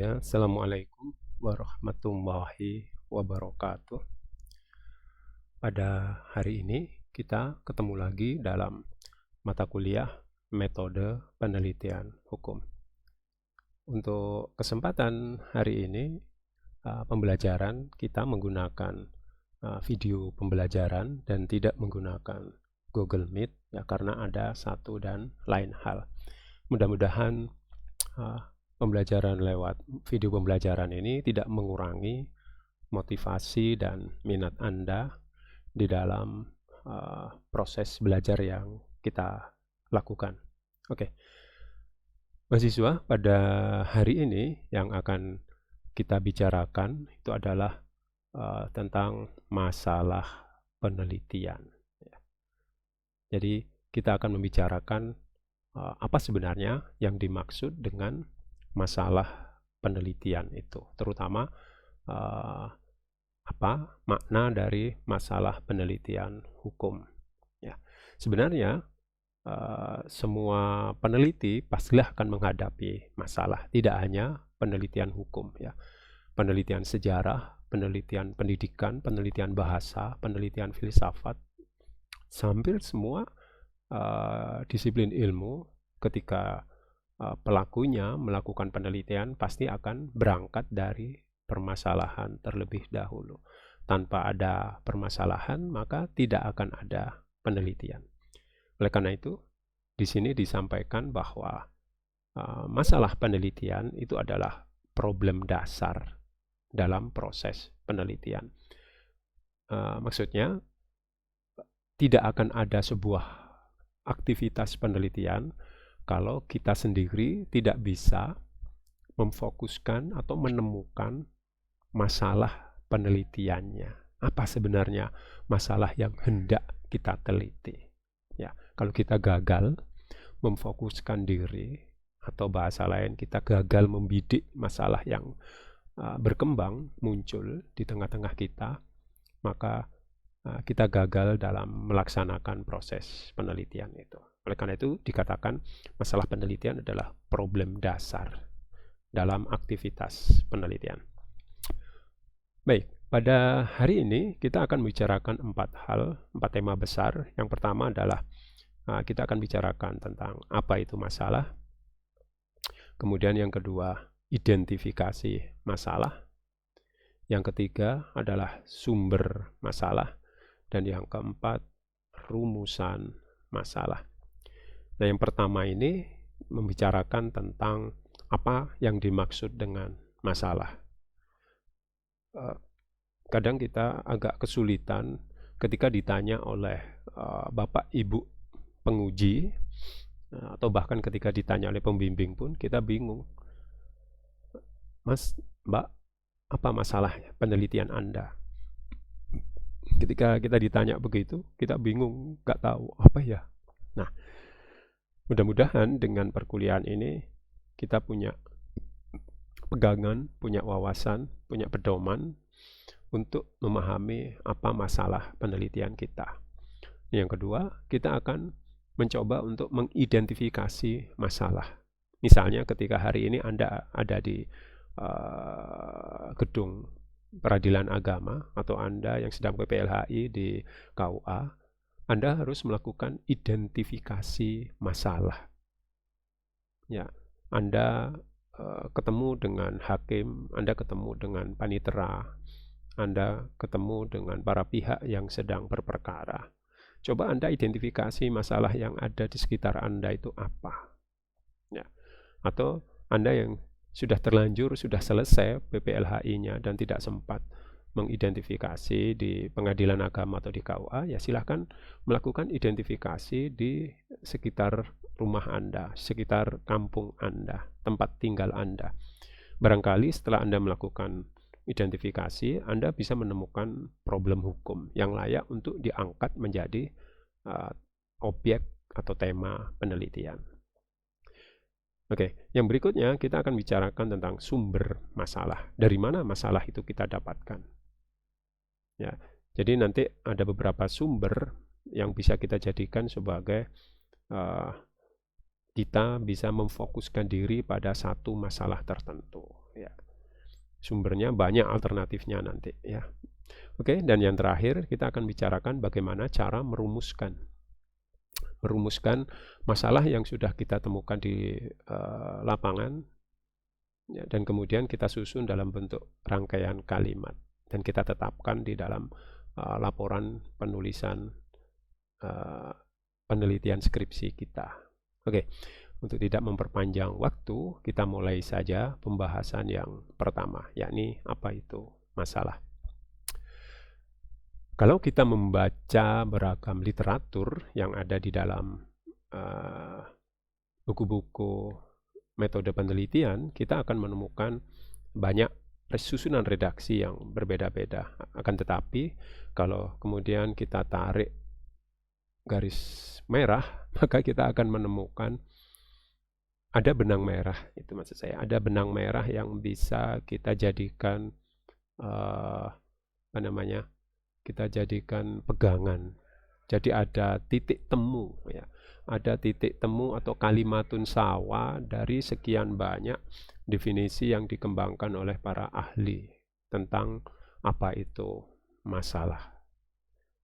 Ya, Assalamualaikum warahmatullahi wabarakatuh. Pada hari ini kita ketemu lagi dalam mata kuliah metode penelitian hukum. Untuk kesempatan hari ini, pembelajaran kita menggunakan video pembelajaran dan tidak menggunakan Google Meet ya, karena ada satu dan lain hal. Mudah-mudahan pembelajaran lewat video pembelajaran ini tidak mengurangi motivasi dan minat Anda di dalam proses belajar yang kita lakukan. Oke. Mahasiswa, pada hari ini yang akan kita bicarakan itu adalah tentang masalah penelitian. Jadi kita akan membicarakan apa sebenarnya yang dimaksud dengan masalah penelitian itu, terutama apa makna dari masalah penelitian hukum. Ya, sebenarnya semua peneliti pastilah akan menghadapi masalah, tidak hanya penelitian hukum ya, penelitian sejarah, penelitian pendidikan, penelitian bahasa, penelitian filsafat, hampir semua disiplin ilmu ketika pelakunya melakukan penelitian pasti akan berangkat dari permasalahan terlebih dahulu. Tanpa ada permasalahan maka tidak akan ada penelitian. Oleh karena itu, di sini disampaikan bahwa masalah penelitian itu adalah problem dasar dalam proses penelitian. Maksudnya, tidak akan ada sebuah aktivitas penelitian kalau kita sendiri tidak bisa memfokuskan atau menemukan masalah penelitiannya. Apa sebenarnya masalah yang hendak kita teliti? Ya, kalau kita gagal memfokuskan diri, atau bahasa lain kita gagal membidik masalah yang berkembang muncul di tengah-tengah kita, maka kita gagal dalam melaksanakan proses penelitian itu. Oleh karena itu dikatakan masalah penelitian adalah problem dasar dalam aktivitas penelitian. Baik, pada hari ini kita akan membicarakan 4 tema besar. Yang pertama adalah kita akan bicarakan tentang apa itu masalah. Kemudian yang kedua, identifikasi masalah. Yang ketiga adalah sumber masalah. Dan yang keempat, rumusan masalah. Nah, yang pertama ini membicarakan tentang apa yang dimaksud dengan masalah. Kadang kita agak kesulitan ketika ditanya oleh Bapak Ibu penguji, atau bahkan ketika ditanya oleh pembimbing pun kita bingung. Mas, Mbak, apa masalah penelitian Anda? Ketika kita ditanya begitu, kita bingung, nggak tahu apa ya. Nah, mudah-mudahan dengan perkuliahan ini kita punya pegangan, punya wawasan, punya pedoman untuk memahami apa masalah penelitian kita. Yang kedua, kita akan mencoba untuk mengidentifikasi masalah. Misalnya ketika hari ini Anda ada di gedung peradilan agama, atau Anda yang sedang PPLHI di KUA, Anda harus melakukan identifikasi masalah. Ya, Anda ketemu dengan hakim, Anda ketemu dengan panitera, Anda ketemu dengan para pihak yang sedang berperkara. Coba Anda identifikasi masalah yang ada di sekitar Anda itu apa. Ya. Atau Anda yang sudah terlanjur, sudah selesai PPLHI-nya dan tidak sempat mengidentifikasi di pengadilan agama atau di KUA, ya silahkan melakukan identifikasi di sekitar rumah Anda, sekitar kampung Anda, tempat tinggal Anda. Barangkali setelah Anda melakukan identifikasi, Anda bisa menemukan problem hukum yang layak untuk diangkat menjadi objek atau tema penelitian. Oke, yang berikutnya kita akan bicarakan tentang sumber masalah. Dari mana masalah itu kita dapatkan? Ya, jadi nanti ada beberapa sumber yang bisa kita jadikan sebagai kita bisa memfokuskan diri pada satu masalah tertentu. Ya. Sumbernya banyak, alternatifnya nanti ya. Oke, dan yang terakhir kita akan bicarakan bagaimana cara merumuskan masalah yang sudah kita temukan di lapangan ya, dan kemudian kita susun dalam bentuk rangkaian kalimat dan kita tetapkan di dalam laporan penulisan penelitian skripsi kita. Oke, untuk tidak memperpanjang waktu, kita mulai saja pembahasan yang pertama, yakni apa itu masalah. Kalau kita membaca beragam literatur yang ada di dalam buku-buku metode penelitian, kita akan menemukan banyak susunan redaksi yang berbeda-beda. Akan tetapi, kalau kemudian kita tarik garis merah, maka kita akan menemukan ada benang merah. Itu maksud saya, ada benang merah yang bisa kita jadikan kita jadikan pegangan. Jadi ada titik temu ya. Ada titik temu atau kalimatun sawa dari sekian banyak definisi yang dikembangkan oleh para ahli tentang apa itu masalah.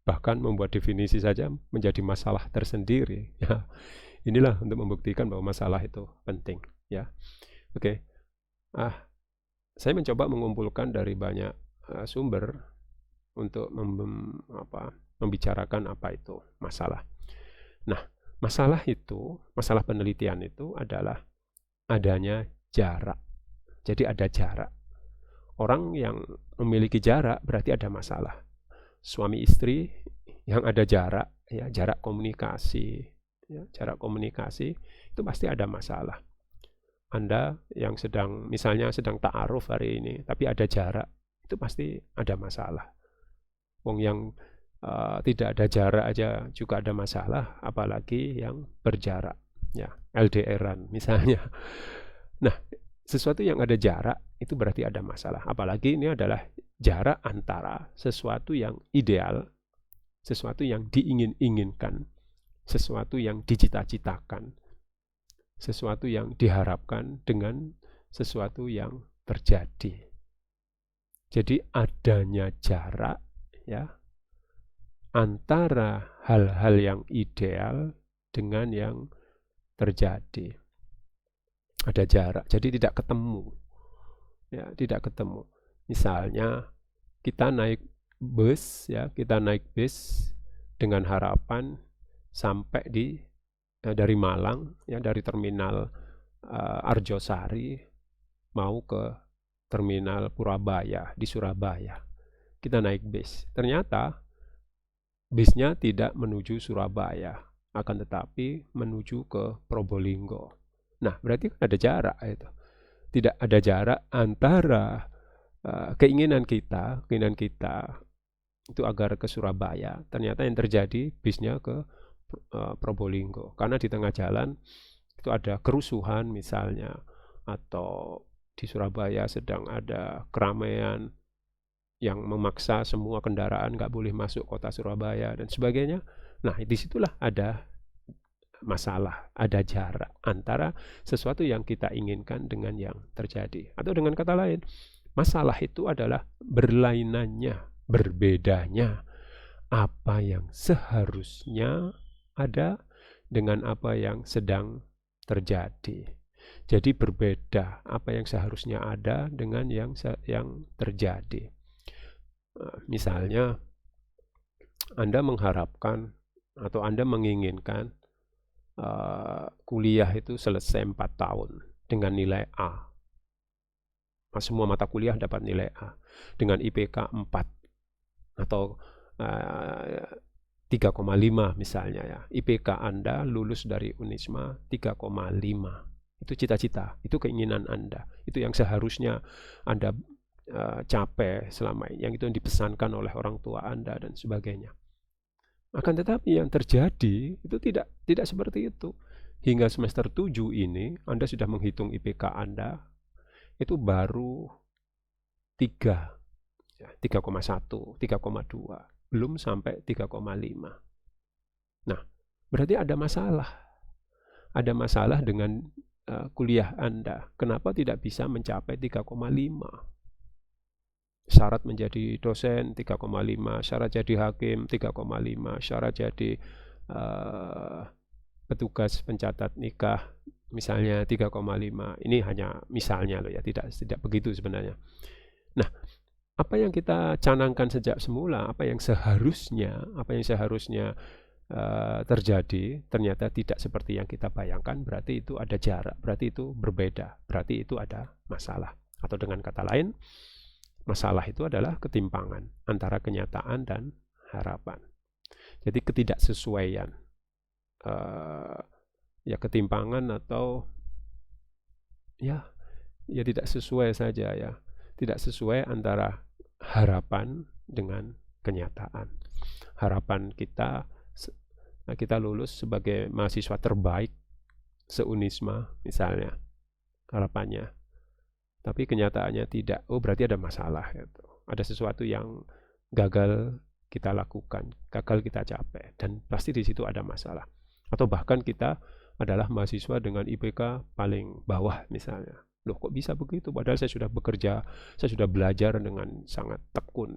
Bahkan membuat definisi saja menjadi masalah tersendiri ya. Inilah untuk membuktikan bahwa masalah itu penting ya. Oke. Saya mencoba mengumpulkan dari banyak sumber untuk membicarakan apa itu masalah. Nah, masalah penelitian itu adalah adanya jarak. Jadi ada jarak. Orang yang memiliki jarak berarti ada masalah. Suami istri yang ada jarak, ya, jarak komunikasi itu pasti ada masalah. Anda yang misalnya sedang ta'aruf hari ini, tapi ada jarak, itu pasti ada masalah. Wong yang tidak ada jarak aja juga ada masalah, apalagi yang berjarak, ya, LDRan misalnya. Nah, sesuatu yang ada jarak itu berarti ada masalah, apalagi ini adalah jarak antara sesuatu yang ideal, sesuatu yang diingin-inginkan, sesuatu yang dicita-citakan, sesuatu yang diharapkan dengan sesuatu yang terjadi. Jadi adanya jarak ya antara hal-hal yang ideal dengan yang terjadi. Ada jarak, jadi tidak ketemu. Ya, tidak ketemu. Misalnya kita naik bus dengan harapan sampai dari Malang ya, dari terminal Arjosari mau ke terminal Purabaya di Surabaya. Kita naik bis. Ternyata bisnya tidak menuju Surabaya, akan tetapi menuju ke Probolinggo. Nah, berarti kan ada jarak itu. Tidak ada jarak antara keinginan kita itu agar ke Surabaya. Ternyata yang terjadi bisnya ke Probolinggo. Karena di tengah jalan itu ada kerusuhan misalnya, atau di Surabaya sedang ada keramaian yang memaksa semua kendaraan nggak boleh masuk kota Surabaya dan sebagainya. Nah, disitulah ada masalah, ada jarak antara sesuatu yang kita inginkan dengan yang terjadi. Atau dengan kata lain, masalah itu adalah berlainannya, berbedanya apa yang seharusnya ada dengan apa yang sedang terjadi. Jadi berbeda apa yang seharusnya ada dengan yang terjadi. Misalnya Anda mengharapkan atau Anda menginginkan kuliah itu selesai 4 tahun dengan nilai A. Semua mata kuliah dapat nilai A dengan IPK 4 atau 3,5 misalnya ya. IPK Anda lulus dari Unisma 3,5. Itu cita-cita, itu keinginan Anda. Itu yang seharusnya Anda capai selama ini, yang itu yang dipesankan oleh orang tua Anda dan sebagainya. Akan tetapi yang terjadi itu tidak seperti itu. Hingga semester 7 ini Anda sudah menghitung IPK Anda itu baru 3, 3,1, 3,2, belum sampai 3,5. Nah, berarti ada masalah. Ada masalah dengan kuliah Anda. Kenapa tidak bisa mencapai 3,5? syarat menjadi dosen 3,5, syarat jadi hakim 3,5, syarat jadi petugas pencatat nikah misalnya 3,5. Ini hanya misalnya loh ya, tidak begitu sebenarnya. Nah, apa yang kita canangkan sejak semula, apa yang seharusnya terjadi, ternyata tidak seperti yang kita bayangkan, berarti itu ada jarak, berarti itu berbeda, berarti itu ada masalah. Atau dengan kata lain, masalah itu adalah ketimpangan antara kenyataan dan harapan. Jadi ketidaksesuaian, ya ketimpangan atau ya tidak sesuai saja ya, tidak sesuai antara harapan dengan kenyataan. Harapan kita lulus sebagai mahasiswa terbaik se-Unisma misalnya, harapannya, tapi kenyataannya tidak. Oh, berarti ada masalah gitu. Ada sesuatu yang gagal kita lakukan, gagal kita capai, dan pasti di situ ada masalah. Atau bahkan kita adalah mahasiswa dengan IPK paling bawah misalnya. Loh, kok bisa begitu? Padahal saya sudah bekerja, saya sudah belajar dengan sangat tekun.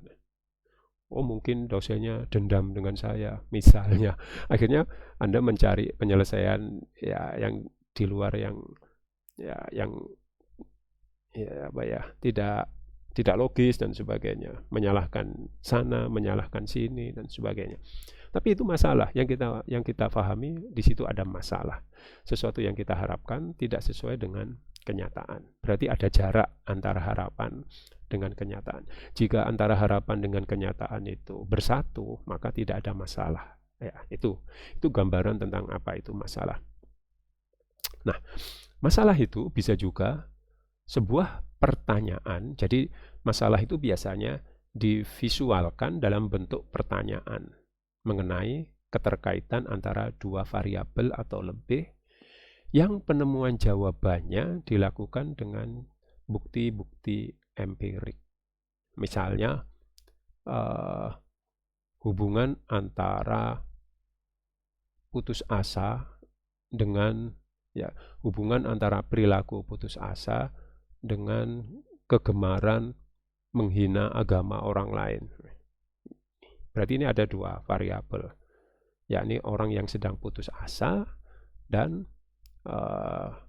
Oh, mungkin dosennya dendam dengan saya misalnya. Akhirnya Anda mencari penyelesaian ya yang di luar yang tidak logis dan sebagainya, menyalahkan sana, menyalahkan sini dan sebagainya. Tapi itu masalah yang kita pahami, di situ ada masalah. Sesuatu yang kita harapkan tidak sesuai dengan kenyataan. Berarti ada jarak antara harapan dengan kenyataan. Jika antara harapan dengan kenyataan itu bersatu, maka tidak ada masalah. Ya, itu gambaran tentang apa itu masalah. Nah, masalah itu bisa juga sebuah pertanyaan. Jadi masalah itu biasanya divisualkan dalam bentuk pertanyaan mengenai keterkaitan antara dua variabel atau lebih yang penemuan jawabannya dilakukan dengan bukti-bukti empirik. Misalnya hubungan antara putus asa dengan hubungan antara perilaku putus asa dengan kegemaran menghina agama orang lain. Berarti ini ada dua variabel, yakni orang yang sedang putus asa dan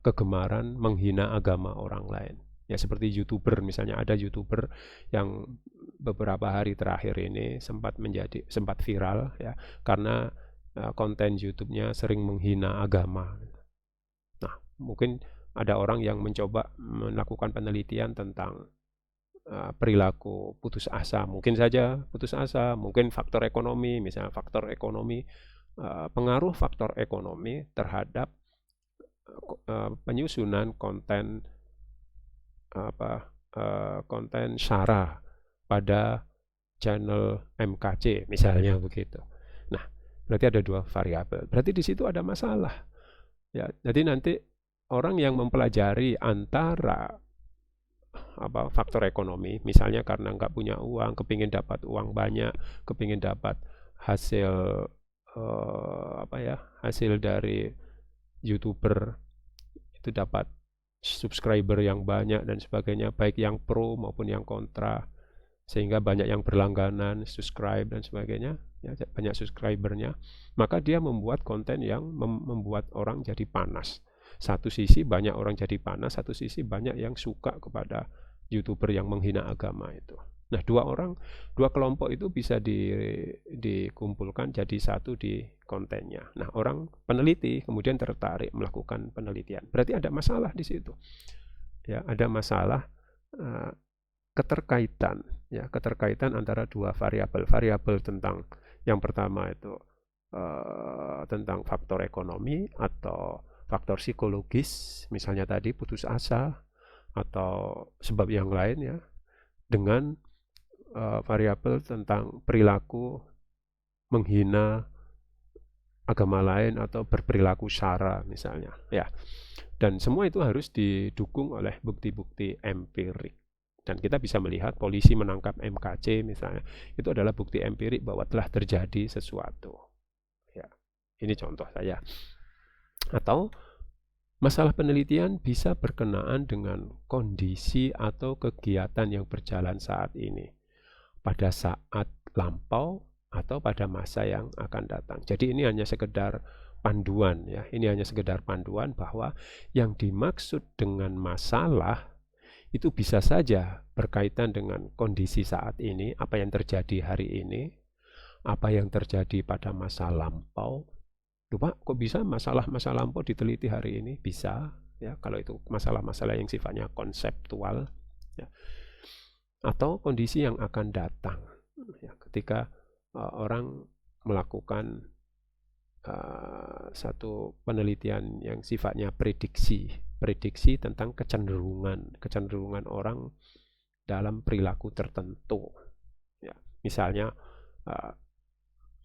kegemaran menghina agama orang lain. Ya, seperti YouTuber misalnya, ada YouTuber yang beberapa hari terakhir ini sempat viral ya, karena konten YouTube-nya sering menghina agama. Nah, mungkin ada orang yang mencoba melakukan penelitian tentang perilaku putus asa, mungkin saja putus asa, mungkin faktor ekonomi, misalnya faktor ekonomi, pengaruh faktor ekonomi terhadap penyusunan konten konten syara pada channel MKC misalnya begitu. Nah, berarti ada dua variabel. Berarti di situ ada masalah. Ya, jadi nanti orang yang mempelajari antara faktor ekonomi, misalnya karena nggak punya uang, kepingin dapat uang banyak, kepingin dapat hasil hasil dari YouTuber itu, dapat subscriber yang banyak dan sebagainya, baik yang pro maupun yang kontra, sehingga banyak yang berlangganan, subscribe dan sebagainya, ya, banyak subscribernya, maka dia membuat konten yang membuat orang jadi panas. Satu sisi banyak orang jadi panas, satu sisi banyak yang suka kepada YouTuber yang menghina agama itu. Nah, dua kelompok itu bisa dikumpulkan jadi satu di kontennya. Nah, orang peneliti kemudian tertarik melakukan penelitian. Berarti ada masalah di situ. Ya, ada masalah keterkaitan antara dua variabel tentang yang pertama itu tentang faktor ekonomi atau faktor psikologis, misalnya tadi putus asa atau sebab yang lain ya, dengan variabel tentang perilaku menghina agama lain atau berperilaku syara misalnya ya. Dan semua itu harus didukung oleh bukti-bukti empirik. Dan kita bisa melihat polisi menangkap MKC misalnya, itu adalah bukti empirik bahwa telah terjadi sesuatu. Ya, ini contoh saya. Atau Masalah penelitian bisa berkenaan dengan kondisi atau kegiatan yang berjalan saat ini, pada saat lampau atau pada masa yang akan datang. Jadi ini hanya sekedar panduan ya. Ini hanya sekedar panduan bahwa yang dimaksud dengan masalah itu bisa saja berkaitan dengan kondisi saat ini, apa yang terjadi hari ini, apa yang terjadi pada masa lampau. Duh Pak, kok bisa masalah-masalah lampau diteliti hari ini? Bisa, ya, kalau itu masalah-masalah yang sifatnya konseptual, ya. Atau kondisi yang akan datang, ya, ketika orang melakukan satu penelitian yang sifatnya prediksi tentang kecenderungan orang dalam perilaku tertentu, ya. Misalnya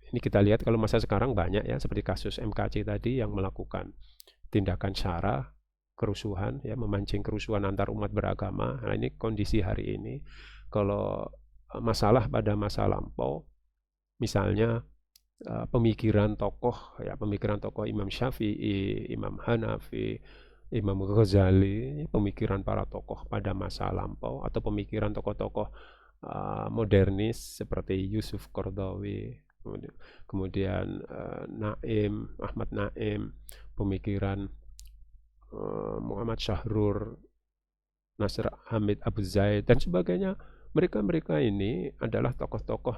ini kita lihat kalau masa sekarang banyak ya, seperti kasus MKC tadi yang melakukan tindakan SARA, kerusuhan ya, memancing kerusuhan antar umat beragama. Nah, ini kondisi hari ini. Kalau masalah pada masa lampau, misalnya pemikiran tokoh Imam Syafi'i, Imam Hanafi, Imam Ghazali, pemikiran para tokoh pada masa lampau, atau pemikiran tokoh-tokoh modernis seperti Yusuf Qaradawi, kemudian Ahmad Naim, pemikiran Muhammad Syahrur, Nasr Hamid Abu Zaid dan sebagainya. Mereka ini adalah tokoh-tokoh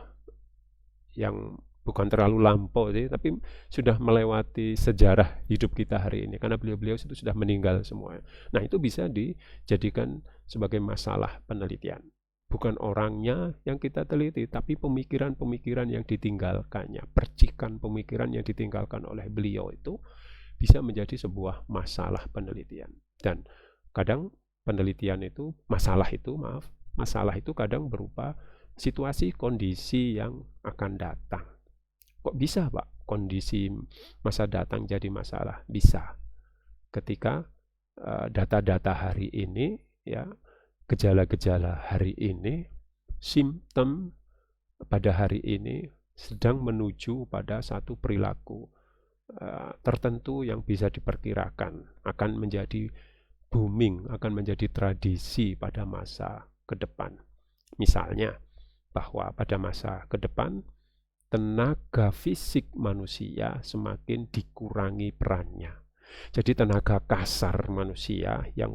yang bukan terlalu lampau sih, tapi sudah melewati sejarah hidup kita hari ini karena beliau-beliau itu sudah meninggal semua. Nah, itu bisa dijadikan sebagai masalah penelitian. Bukan orangnya yang kita teliti, tapi pemikiran-pemikiran yang ditinggalkannya, percikan pemikiran yang ditinggalkan oleh beliau itu bisa menjadi sebuah masalah penelitian. Dan kadang masalah itu kadang berupa situasi kondisi yang akan datang. Kok bisa Pak kondisi masa datang jadi masalah? Bisa. Ketika data-data hari ini ya, gejala-gejala hari ini, simptom pada hari ini sedang menuju pada satu perilaku tertentu yang bisa diperkirakan akan menjadi booming, akan menjadi tradisi pada masa ke depan. Misalnya bahwa pada masa ke depan tenaga fisik manusia semakin dikurangi perannya. Jadi tenaga kasar manusia yang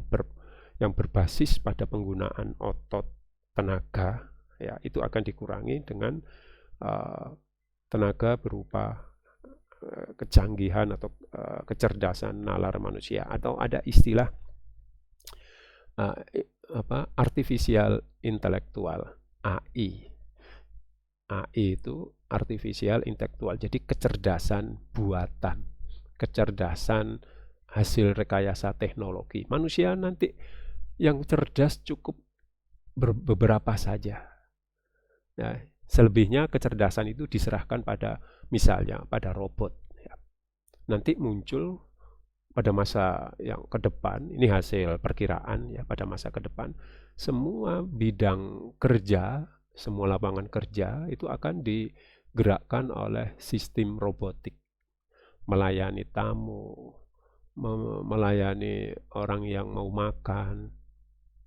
berbasis pada penggunaan otot tenaga ya, itu akan dikurangi dengan tenaga berupa kecanggihan atau kecerdasan nalar manusia, atau ada istilah artificial intellectual, AI. AI itu artificial intellectual, jadi kecerdasan buatan, kecerdasan hasil rekayasa teknologi. Manusia nanti yang cerdas cukup beberapa saja. Nah, selebihnya kecerdasan itu diserahkan pada misalnya pada robot. Ya. Nanti muncul pada masa yang ke depan, ini hasil perkiraan ya, pada masa ke depan semua bidang kerja, semua lapangan kerja itu akan digerakkan oleh sistem robotik, melayani tamu, melayani orang yang mau makan,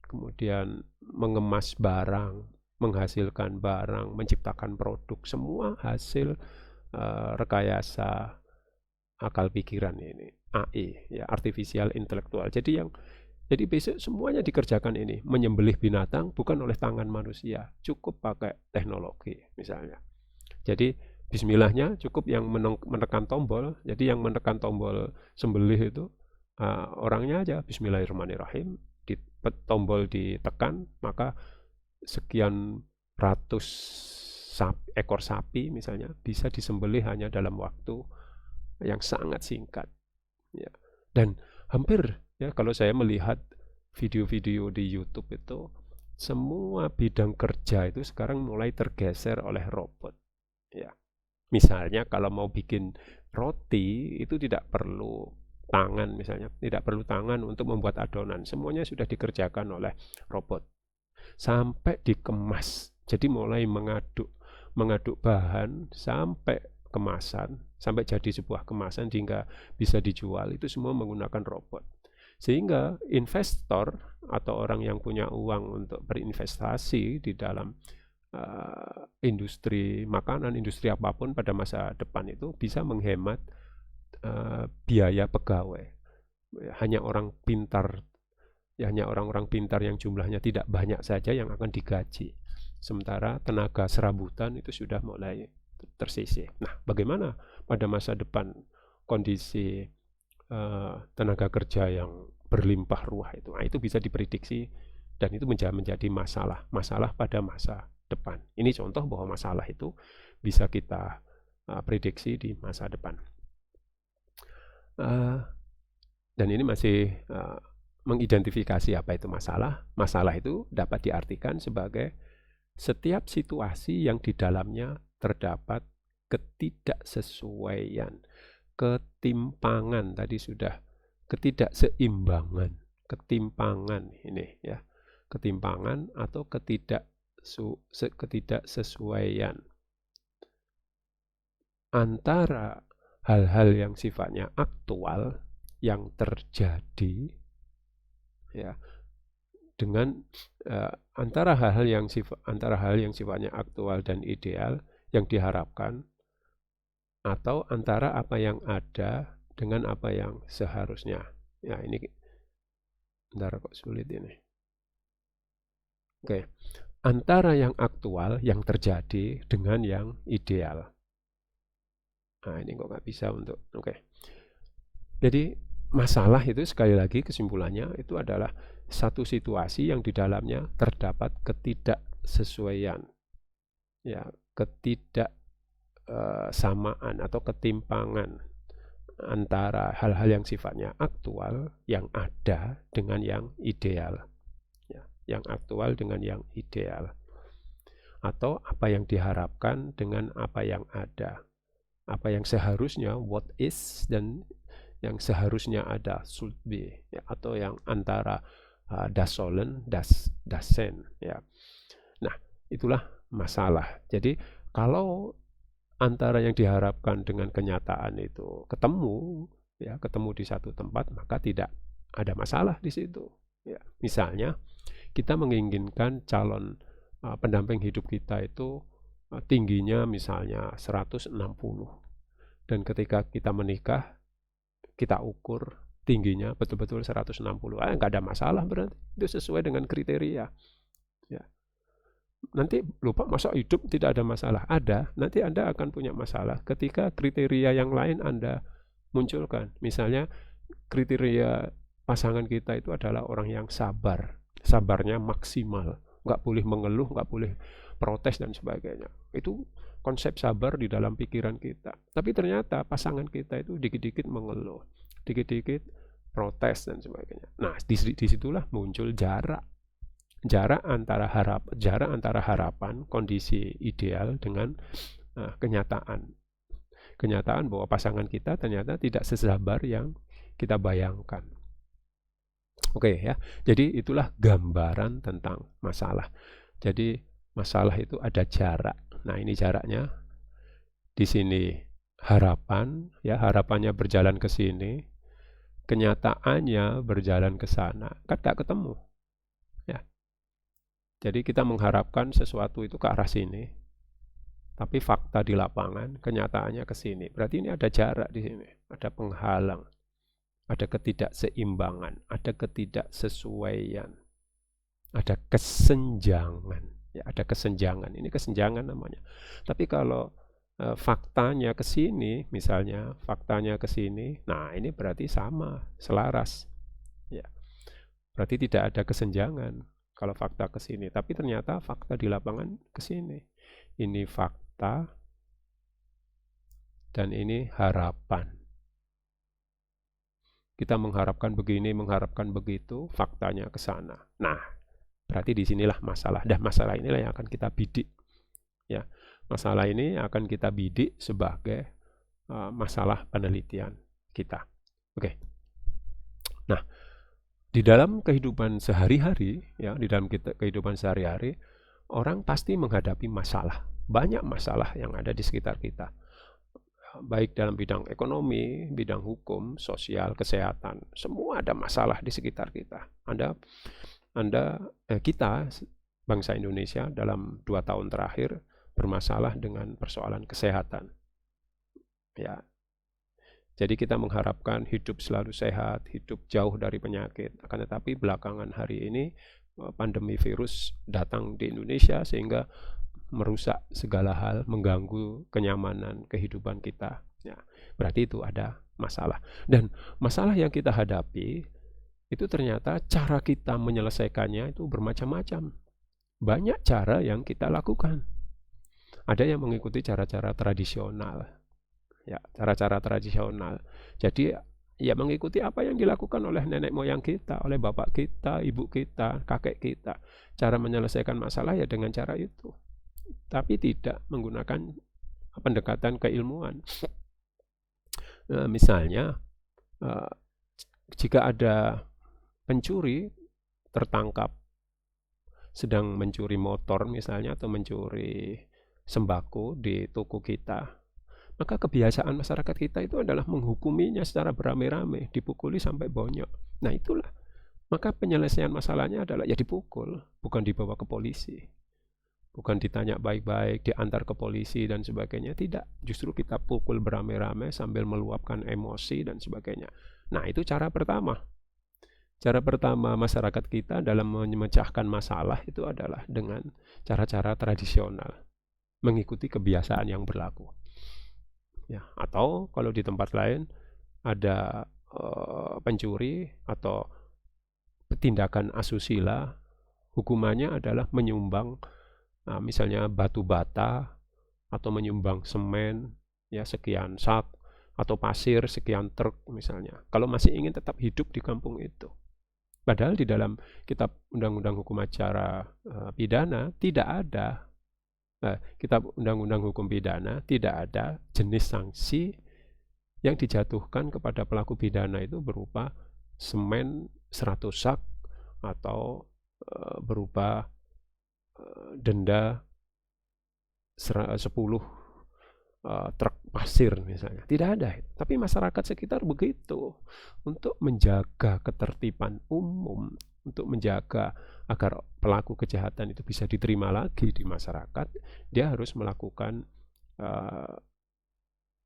kemudian mengemas barang, menghasilkan barang, menciptakan produk, semua hasil rekayasa akal pikiran ini, AI ya, artificial intellectual. Jadi besok semuanya dikerjakan ini, menyembelih binatang bukan oleh tangan manusia, cukup pakai teknologi misalnya. Jadi bismillahnya cukup yang menekan tombol. Jadi yang menekan tombol sembelih itu orangnya aja, bismillahirrahmanirrahim, tombol ditekan, maka sekian ratus ekor sapi misalnya bisa disembelih hanya dalam waktu yang sangat singkat ya. Dan hampir ya, kalau saya melihat video-video di YouTube itu, semua bidang kerja itu sekarang mulai tergeser oleh robot ya. Misalnya kalau mau bikin roti itu tidak perlu tangan, misalnya tidak perlu tangan untuk membuat adonan, semuanya sudah dikerjakan oleh robot sampai dikemas. Jadi mulai mengaduk bahan sampai kemasan, sampai jadi sebuah kemasan hingga bisa dijual, itu semua menggunakan robot. Sehingga investor atau orang yang punya uang untuk berinvestasi di dalam industri makanan, industri apapun pada masa depan itu bisa menghemat biaya pegawai. Hanya orang pintar, ya hanya orang-orang pintar yang jumlahnya tidak banyak saja yang akan digaji. Sementara tenaga serabutan itu sudah mulai tersisih. Nah, bagaimana pada masa depan kondisi tenaga kerja yang berlimpah ruah itu? Nah, itu bisa diprediksi dan itu menjadi masalah pada masa depan. Ini contoh bahwa masalah itu bisa kita prediksi di masa depan. Dan ini masih mengidentifikasi apa itu masalah. Masalah itu dapat diartikan sebagai setiap situasi yang di dalamnya terdapat ketidaksesuaian, ketimpangan, tadi sudah ketidakseimbangan, ketimpangan ini ya, ketimpangan atau ketidaksesuaian antara hal-hal yang sifatnya aktual yang terjadi ya, dengan antara hal yang sifatnya aktual dan ideal yang diharapkan, atau antara apa yang ada dengan apa yang seharusnya. Ya, ini bentar kok sulit ini. Oke. Antara yang aktual yang terjadi dengan yang ideal. Nah, ini kok nggak bisa untuk Jadi masalah itu sekali lagi kesimpulannya itu adalah satu situasi yang di dalamnya terdapat ketidaksesuaian, ya, ketidaksamaan atau ketimpangan antara hal-hal yang sifatnya aktual yang ada dengan yang ideal, ya, yang aktual dengan yang ideal, atau apa yang diharapkan dengan apa yang ada, apa yang seharusnya what is dan yang seharusnya ada should be, ya, atau yang antara das sollen, das sein, ya. Nah, itulah masalah. Jadi kalau antara yang diharapkan dengan kenyataan itu ketemu, ya, ketemu di satu tempat, maka tidak ada masalah di situ. Ya. Misalnya kita menginginkan calon pendamping hidup kita itu tingginya misalnya 160, dan ketika kita menikah kita ukur tingginya betul-betul 160, nggak ada masalah, berarti itu sesuai dengan kriteria. Ya. Nanti lupa masa hidup tidak ada masalah? Ada, nanti Anda akan punya masalah ketika kriteria yang lain Anda munculkan. Misalnya kriteria pasangan kita itu adalah orang yang sabar, sabarnya maksimal, nggak boleh mengeluh, nggak boleh protes dan sebagainya. Itu konsep sabar di dalam pikiran kita. Tapi ternyata pasangan kita itu dikit-dikit mengeluh, dikit-dikit protes dan sebagainya. Nah, disitulah muncul jarak antara harapan kondisi ideal dengan kenyataan bahwa pasangan kita ternyata tidak sesabar yang kita bayangkan. Oke, ya. Jadi itulah gambaran tentang masalah. Jadi masalah itu ada jarak. Nah, ini jaraknya. Di sini harapan, ya, harapannya berjalan ke sini, kenyataannya berjalan ke sana. Kan gak ketemu. Ya. Jadi kita mengharapkan sesuatu itu ke arah sini, tapi fakta di lapangan kenyataannya ke sini. Berarti ini ada jarak di sini, ada penghalang, ada ketidakseimbangan, ada ketidaksesuaian, ada kesenjangan. Ya, ada kesenjangan. Ini kesenjangan namanya. Tapi kalau faktanya ke sini, misalnya faktanya ke sini, nah ini berarti sama, selaras. Ya. Berarti tidak ada kesenjangan kalau fakta ke sini, tapi ternyata fakta di lapangan ke sini. Ini fakta dan ini harapan. Kita mengharapkan begini, mengharapkan begitu, faktanya ke sana. Nah, berarti disinilah masalah. Dan masalah inilah yang akan kita bidik. Ya, masalah ini akan kita bidik sebagai masalah penelitian kita. Oke. Nah, di dalam kehidupan sehari-hari, ya, di dalam kehidupan sehari-hari, orang pasti menghadapi masalah. Banyak masalah yang ada di sekitar kita. baik dalam bidang ekonomi, bidang hukum, sosial, kesehatan, semua ada masalah di sekitar kita. Kita bangsa Indonesia dalam 2 tahun terakhir bermasalah dengan persoalan kesehatan. Ya, jadi kita mengharapkan hidup selalu sehat, hidup jauh dari penyakit. Akan tetapi belakangan hari ini pandemi virus datang di Indonesia sehingga merusak segala hal, mengganggu kenyamanan kehidupan kita. Ya, berarti itu ada masalah. Dan masalah yang kita hadapi itu ternyata cara kita menyelesaikannya itu bermacam-macam. Banyak cara yang kita lakukan. Ada yang mengikuti cara-cara tradisional. Ya, cara-cara tradisional. Jadi ya mengikuti apa yang dilakukan oleh nenek moyang kita, oleh bapak kita, ibu kita, kakek kita. Cara menyelesaikan masalah ya dengan cara itu. Tapi tidak menggunakan pendekatan keilmuan. Misalnya jika ada pencuri tertangkap sedang mencuri motor misalnya atau mencuri sembako di toko kita, maka kebiasaan masyarakat kita itu adalah menghukuminya secara beramai-ramai, dipukuli sampai bonyok. Nah itulah, maka penyelesaian masalahnya adalah ya dipukul, bukan dibawa ke polisi, bukan ditanya baik-baik, diantar ke polisi dan sebagainya. Tidak, justru kita pukul beramai-ramai sambil meluapkan emosi dan sebagainya. Nah itu cara pertama. Cara pertama masyarakat kita dalam memecahkan masalah itu adalah dengan cara-cara tradisional, mengikuti kebiasaan yang berlaku. Ya, atau kalau di tempat lain ada pencuri atau tindakan asusila, hukumannya adalah menyumbang misalnya batu bata atau menyumbang semen ya sekian sak atau pasir sekian truk misalnya. Kalau masih ingin tetap hidup di kampung itu. Padahal di dalam kitab Undang-Undang Hukum Acara Pidana tidak ada, kitab Undang-Undang Hukum Pidana tidak ada jenis sanksi yang dijatuhkan kepada pelaku pidana itu berupa semen 100 sak atau berupa denda 10 truk pasir misalnya. Tidak ada. Tapi masyarakat sekitar begitu. Untuk menjaga ketertiban umum, untuk menjaga agar pelaku kejahatan itu bisa diterima lagi di masyarakat, dia harus melakukan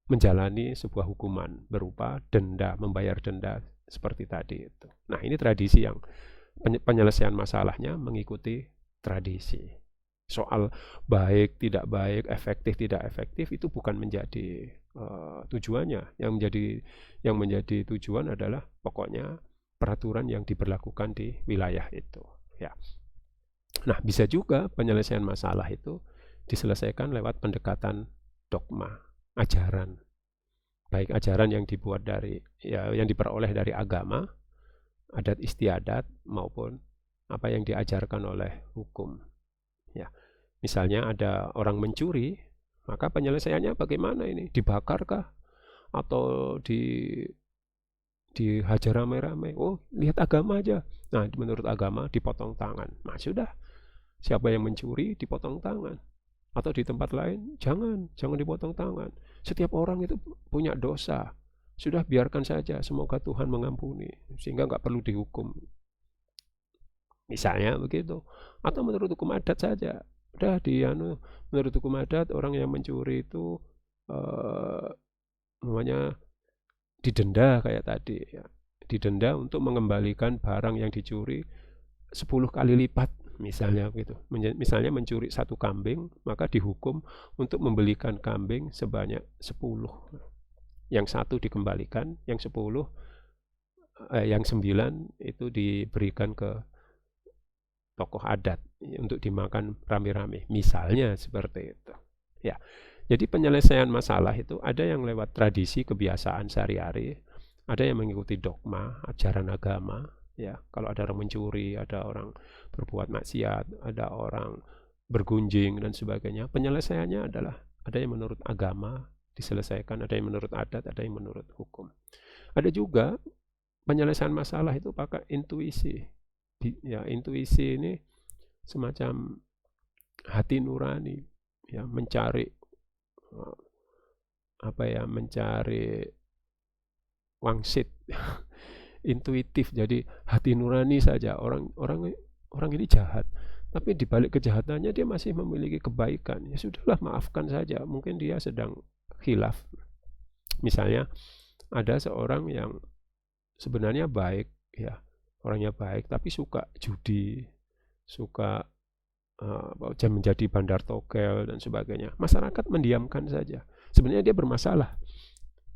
menjalani sebuah hukuman berupa denda, membayar denda seperti tadi itu. Nah, ini tradisi yang penyelesaian masalahnya mengikuti tradisi. Soal baik, tidak baik, efektif, tidak efektif itu bukan menjadi tujuannya. Yang menjadi tujuan adalah pokoknya peraturan yang diberlakukan di wilayah itu. Ya. Nah, bisa juga penyelesaian masalah itu diselesaikan lewat pendekatan dogma, ajaran. Baik ajaran yang dibuat yang diperoleh dari agama, adat istiadat maupun apa yang diajarkan oleh hukum. Ya. Misalnya ada orang mencuri, maka penyelesaiannya bagaimana ini? Dibakarkah? Atau dihajar rame-rame? Oh, lihat agama aja. Nah, menurut agama dipotong tangan. Nah, sudah. Siapa yang mencuri dipotong tangan. Atau di tempat lain, jangan dipotong tangan. Setiap orang itu punya dosa. Sudah biarkan saja, semoga Tuhan mengampuni. Sehingga nggak perlu dihukum. Misalnya begitu. Atau menurut hukum adat saja. Udah menurut hukum adat orang yang mencuri itu namanya didenda kayak tadi ya. Didenda untuk mengembalikan barang yang dicuri 10 kali lipat misalnya gitu. Misalnya mencuri 1 kambing, maka dihukum untuk membelikan kambing sebanyak 10. Yang 1 dikembalikan, yang 10 yang 9 itu diberikan ke tokoh adat untuk dimakan rame-rame. Misalnya seperti itu. Ya. Jadi penyelesaian masalah itu ada yang lewat tradisi kebiasaan sehari-hari, ada yang mengikuti dogma, ajaran agama. Ya, kalau ada orang mencuri, ada orang berbuat maksiat, ada orang bergunjing dan sebagainya, penyelesaiannya adalah ada yang menurut agama diselesaikan, ada yang menurut adat, ada yang menurut hukum. Ada juga penyelesaian masalah itu pakai intuisi. Ya, intuisi ini semacam hati nurani, ya, mencari mencari wangsit intuitif, jadi hati nurani saja. Orang ini jahat, tapi di balik kejahatannya dia masih memiliki kebaikan. Ya sudahlah, maafkan saja. Mungkin dia sedang khilaf. Misalnya ada seorang yang sebenarnya baik, ya orangnya baik, tapi suka judi, suka menjadi bandar togel dan sebagainya. Masyarakat mendiamkan saja. Sebenarnya dia bermasalah.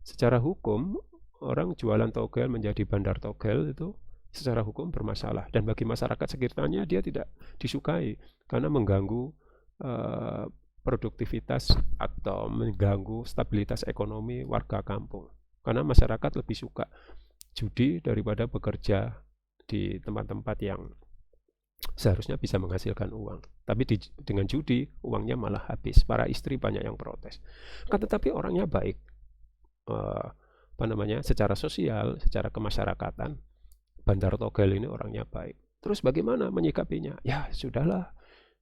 Secara hukum, orang jualan togel menjadi bandar togel itu secara hukum bermasalah, dan bagi masyarakat sekitarnya dia tidak disukai karena mengganggu produktivitas atau mengganggu stabilitas ekonomi warga kampung. Karena masyarakat lebih suka judi daripada bekerja di tempat-tempat yang seharusnya bisa menghasilkan uang. Tapi dengan judi uangnya malah habis. Para istri banyak yang protes. Tetapi orangnya baik. Secara sosial, secara kemasyarakatan, bandar togel ini orangnya baik. Terus bagaimana menyikapinya? Ya sudahlah,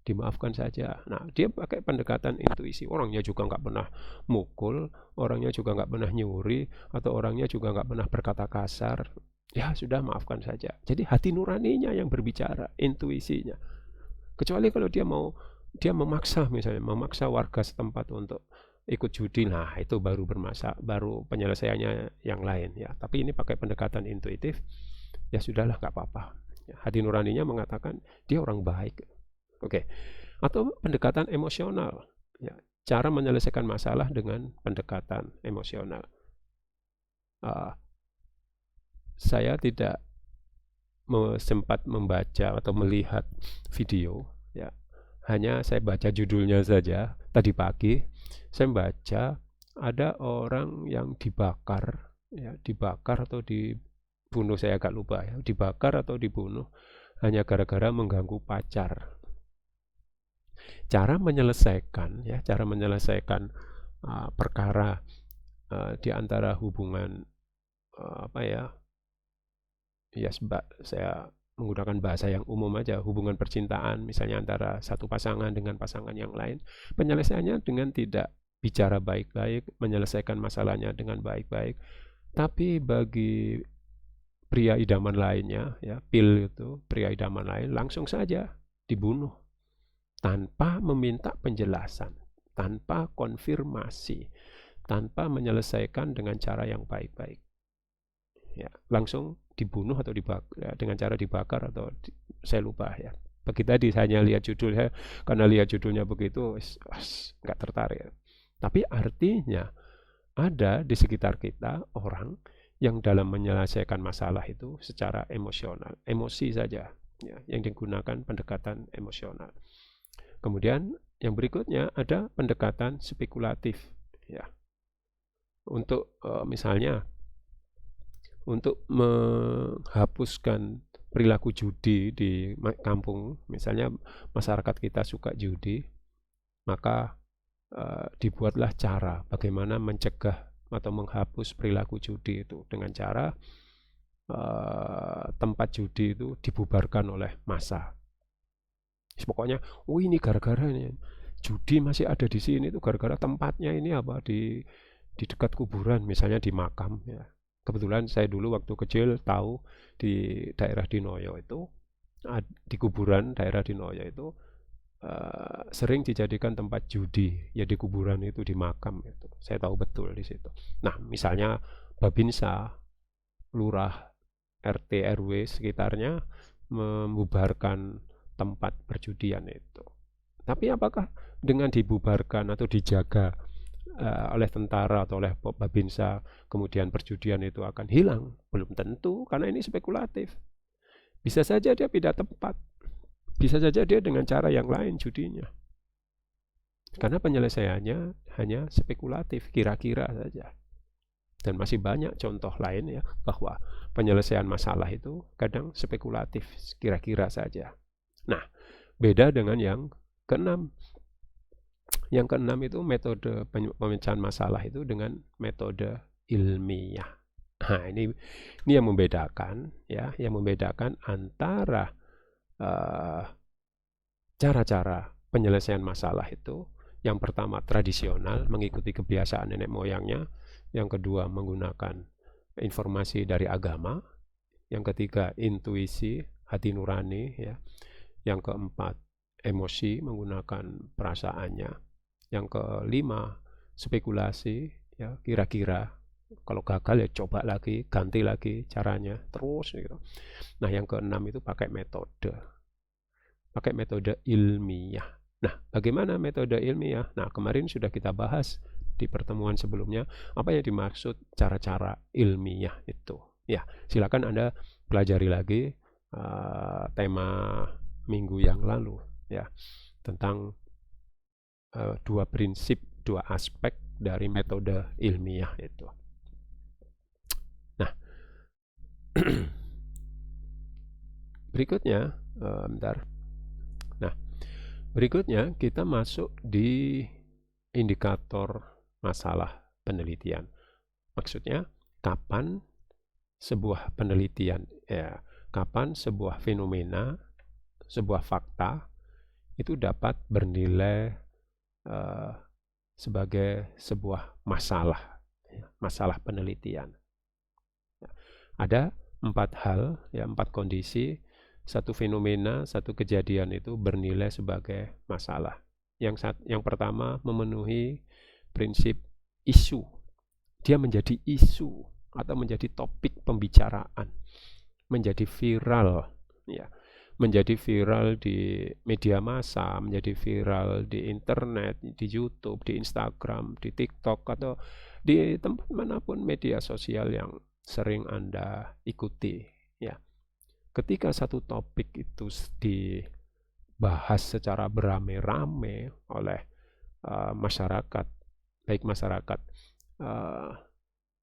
dimaafkan saja. Nah, dia pakai pendekatan intuisi. Orangnya juga nggak pernah mukul, orangnya juga nggak pernah nyuri, atau orangnya juga nggak pernah berkata kasar. Ya sudah, maafkan saja. Jadi hati nuraninya yang berbicara, intuisinya. Kecuali kalau dia memaksa, misalnya memaksa warga setempat untuk ikut judi, nah itu baru bermasalah, baru penyelesaiannya yang lain ya. Tapi ini pakai pendekatan intuitif. Ya sudahlah, nggak apa-apa. Hati nuraninya mengatakan dia orang baik. Oke. Atau pendekatan emosional. Ya, cara menyelesaikan masalah dengan pendekatan emosional. Saya tidak sempat membaca atau melihat video. Ya, hanya saya baca judulnya saja. Tadi pagi saya membaca ada orang yang dibakar, ya, dibakar atau dibunuh, saya agak lupa ya, dibakar atau dibunuh hanya gara-gara mengganggu pacar. Cara menyelesaikan perkara di antara hubungan saya menggunakan bahasa yang umum aja, hubungan percintaan misalnya antara satu pasangan dengan pasangan yang lain, penyelesaiannya dengan tidak bicara baik-baik, menyelesaikan masalahnya dengan baik-baik. Tapi bagi pria idaman lainnya, ya, pria idaman lain langsung saja dibunuh tanpa meminta penjelasan, tanpa konfirmasi, tanpa menyelesaikan dengan cara yang baik-baik. Ya, langsung dibunuh atau dibakar, ya, dengan cara dibakar atau saya lupa ya. Bagi tadi hanya lihat judulnya, karena lihat judulnya begitu nggak tertarik. Tapi artinya ada di sekitar kita orang yang dalam menyelesaikan masalah itu secara emosional, emosi saja, ya, yang digunakan pendekatan emosional. Kemudian yang berikutnya ada pendekatan spekulatif, ya. Untuk misalnya untuk menghapuskan perilaku judi di kampung, misalnya masyarakat kita suka judi, maka dibuatlah cara bagaimana mencegah atau menghapus perilaku judi itu dengan cara tempat judi itu dibubarkan oleh massa. Pokoknya, ini gara-gara ini judi masih ada di sini itu gara-gara tempatnya ini di dekat kuburan, misalnya di makam, ya. Kebetulan saya dulu waktu kecil tahu di daerah Dinoyo itu, di kuburan daerah Dinoyo itu sering dijadikan tempat judi, ya di kuburan itu, di makam itu. Saya tahu betul di situ. Nah, misalnya Babinsa, lurah, RT, RW sekitarnya membubarkan tempat perjudian itu. Tapi apakah dengan dibubarkan atau dijaga oleh tentara atau oleh Babinsa kemudian perjudian itu akan hilang? Belum tentu, karena ini spekulatif. Bisa saja dia pindah tempat, bisa saja dia dengan cara yang lain judinya, karena penyelesaiannya hanya spekulatif, kira-kira saja. Dan masih banyak contoh lain, ya, bahwa penyelesaian masalah itu kadang spekulatif, kira-kira saja. Nah, beda dengan yang keenam. Yang keenam itu metode pemecahan masalah itu dengan metode ilmiah. Nah, ini yang membedakan, ya, yang membedakan antara cara-cara penyelesaian masalah itu Yang pertama tradisional, mengikuti kebiasaan nenek moyangnya. Yang kedua menggunakan informasi dari agama. Yang ketiga intuisi, hati nurani ya. Yang keempat emosi, menggunakan perasaannya. Yang kelima spekulasi ya, kira-kira kalau gagal ya coba lagi, ganti lagi caranya terus gitu. Nah yang keenam itu pakai metode ilmiah. Nah bagaimana metode ilmiah? Nah kemarin sudah kita bahas di pertemuan sebelumnya apa yang dimaksud cara-cara ilmiah itu. Ya silakan Anda pelajari lagi tema minggu yang lalu ya tentang dua prinsip, dua aspek dari metode ilmiah itu. Nah berikutnya bentar. Nah berikutnya kita masuk di indikator masalah penelitian. Maksudnya kapan sebuah penelitian ya, kapan sebuah fenomena, sebuah fakta itu dapat bernilai sebagai sebuah masalah, ya, masalah penelitian. Ada 4 hal, ya 4 kondisi, satu fenomena, satu kejadian itu bernilai sebagai masalah. Yang pertama memenuhi prinsip isu. Dia menjadi isu atau menjadi topik pembicaraan, menjadi viral, ya. Menjadi viral di media massa, menjadi viral di internet, di YouTube, di Instagram, di TikTok, atau di tempat manapun media sosial yang sering Anda ikuti. Ya. Ketika satu topik itu dibahas secara beramai-ramai oleh masyarakat, baik masyarakat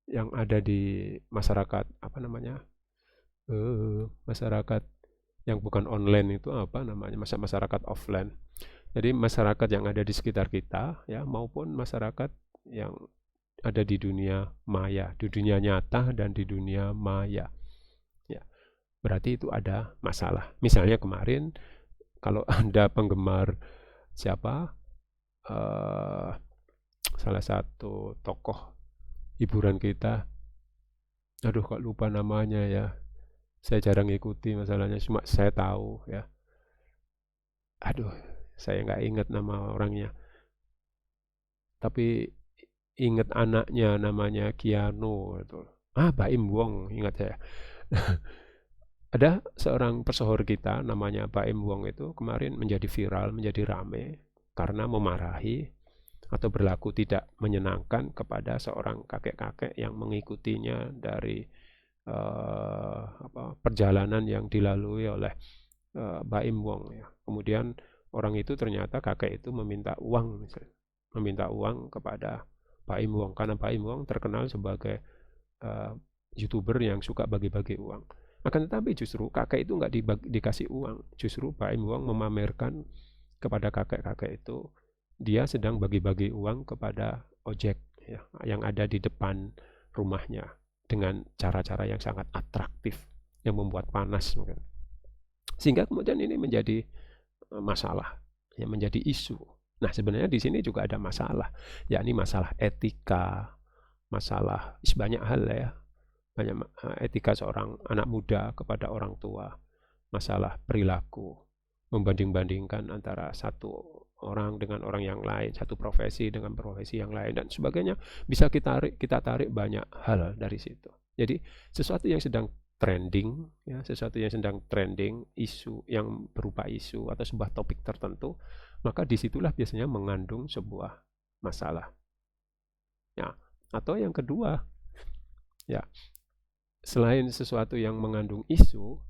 yang ada di masyarakat masyarakat yang bukan online itu apa namanya, masyarakat offline. Jadi masyarakat yang ada di sekitar kita ya maupun masyarakat yang ada di dunia maya, di dunia nyata dan di dunia maya. Ya. Berarti itu ada masalah. Misalnya kemarin kalau Anda penggemar siapa salah satu tokoh hiburan kita, aduh kok lupa namanya ya. Saya jarang ikuti masalahnya, cuma saya tahu ya. Aduh, saya nggak ingat nama orangnya. Tapi ingat anaknya namanya Keanu itu. Baim Wong, ingat saya. Ada seorang pesohor kita namanya Baim Wong itu kemarin menjadi viral, menjadi rame karena memarahi atau berlaku tidak menyenangkan kepada seorang kakek-kakek yang mengikutinya dari perjalanan yang dilalui oleh Baim Wong ya. Kemudian orang itu ternyata kakek itu meminta uang misalnya, meminta uang kepada Baim Wong karena Baim Wong terkenal sebagai YouTuber yang suka bagi-bagi uang. Akan tetapi justru kakek itu nggak dikasih uang, justru Baim Wong memamerkan kepada kakek-kakek itu dia sedang bagi-bagi uang kepada ojek ya, yang ada di depan rumahnya dengan cara-cara yang sangat atraktif yang membuat panas mungkin. Sehingga kemudian ini menjadi masalah, ya, menjadi isu. Nah sebenarnya di sini juga ada masalah, yakni masalah etika, masalah banyak hal ya, banyak etika seorang anak muda kepada orang tua, masalah perilaku, membanding-bandingkan antara satu orang dengan orang yang lain, satu profesi dengan profesi yang lain dan sebagainya. Bisa kita tarik banyak hal dari situ. Jadi sesuatu yang sedang trending ya, sesuatu yang sedang trending, isu yang berupa isu atau sebuah topik tertentu, maka disitulah biasanya mengandung sebuah masalah ya. Atau yang kedua ya, selain sesuatu yang mengandung isu,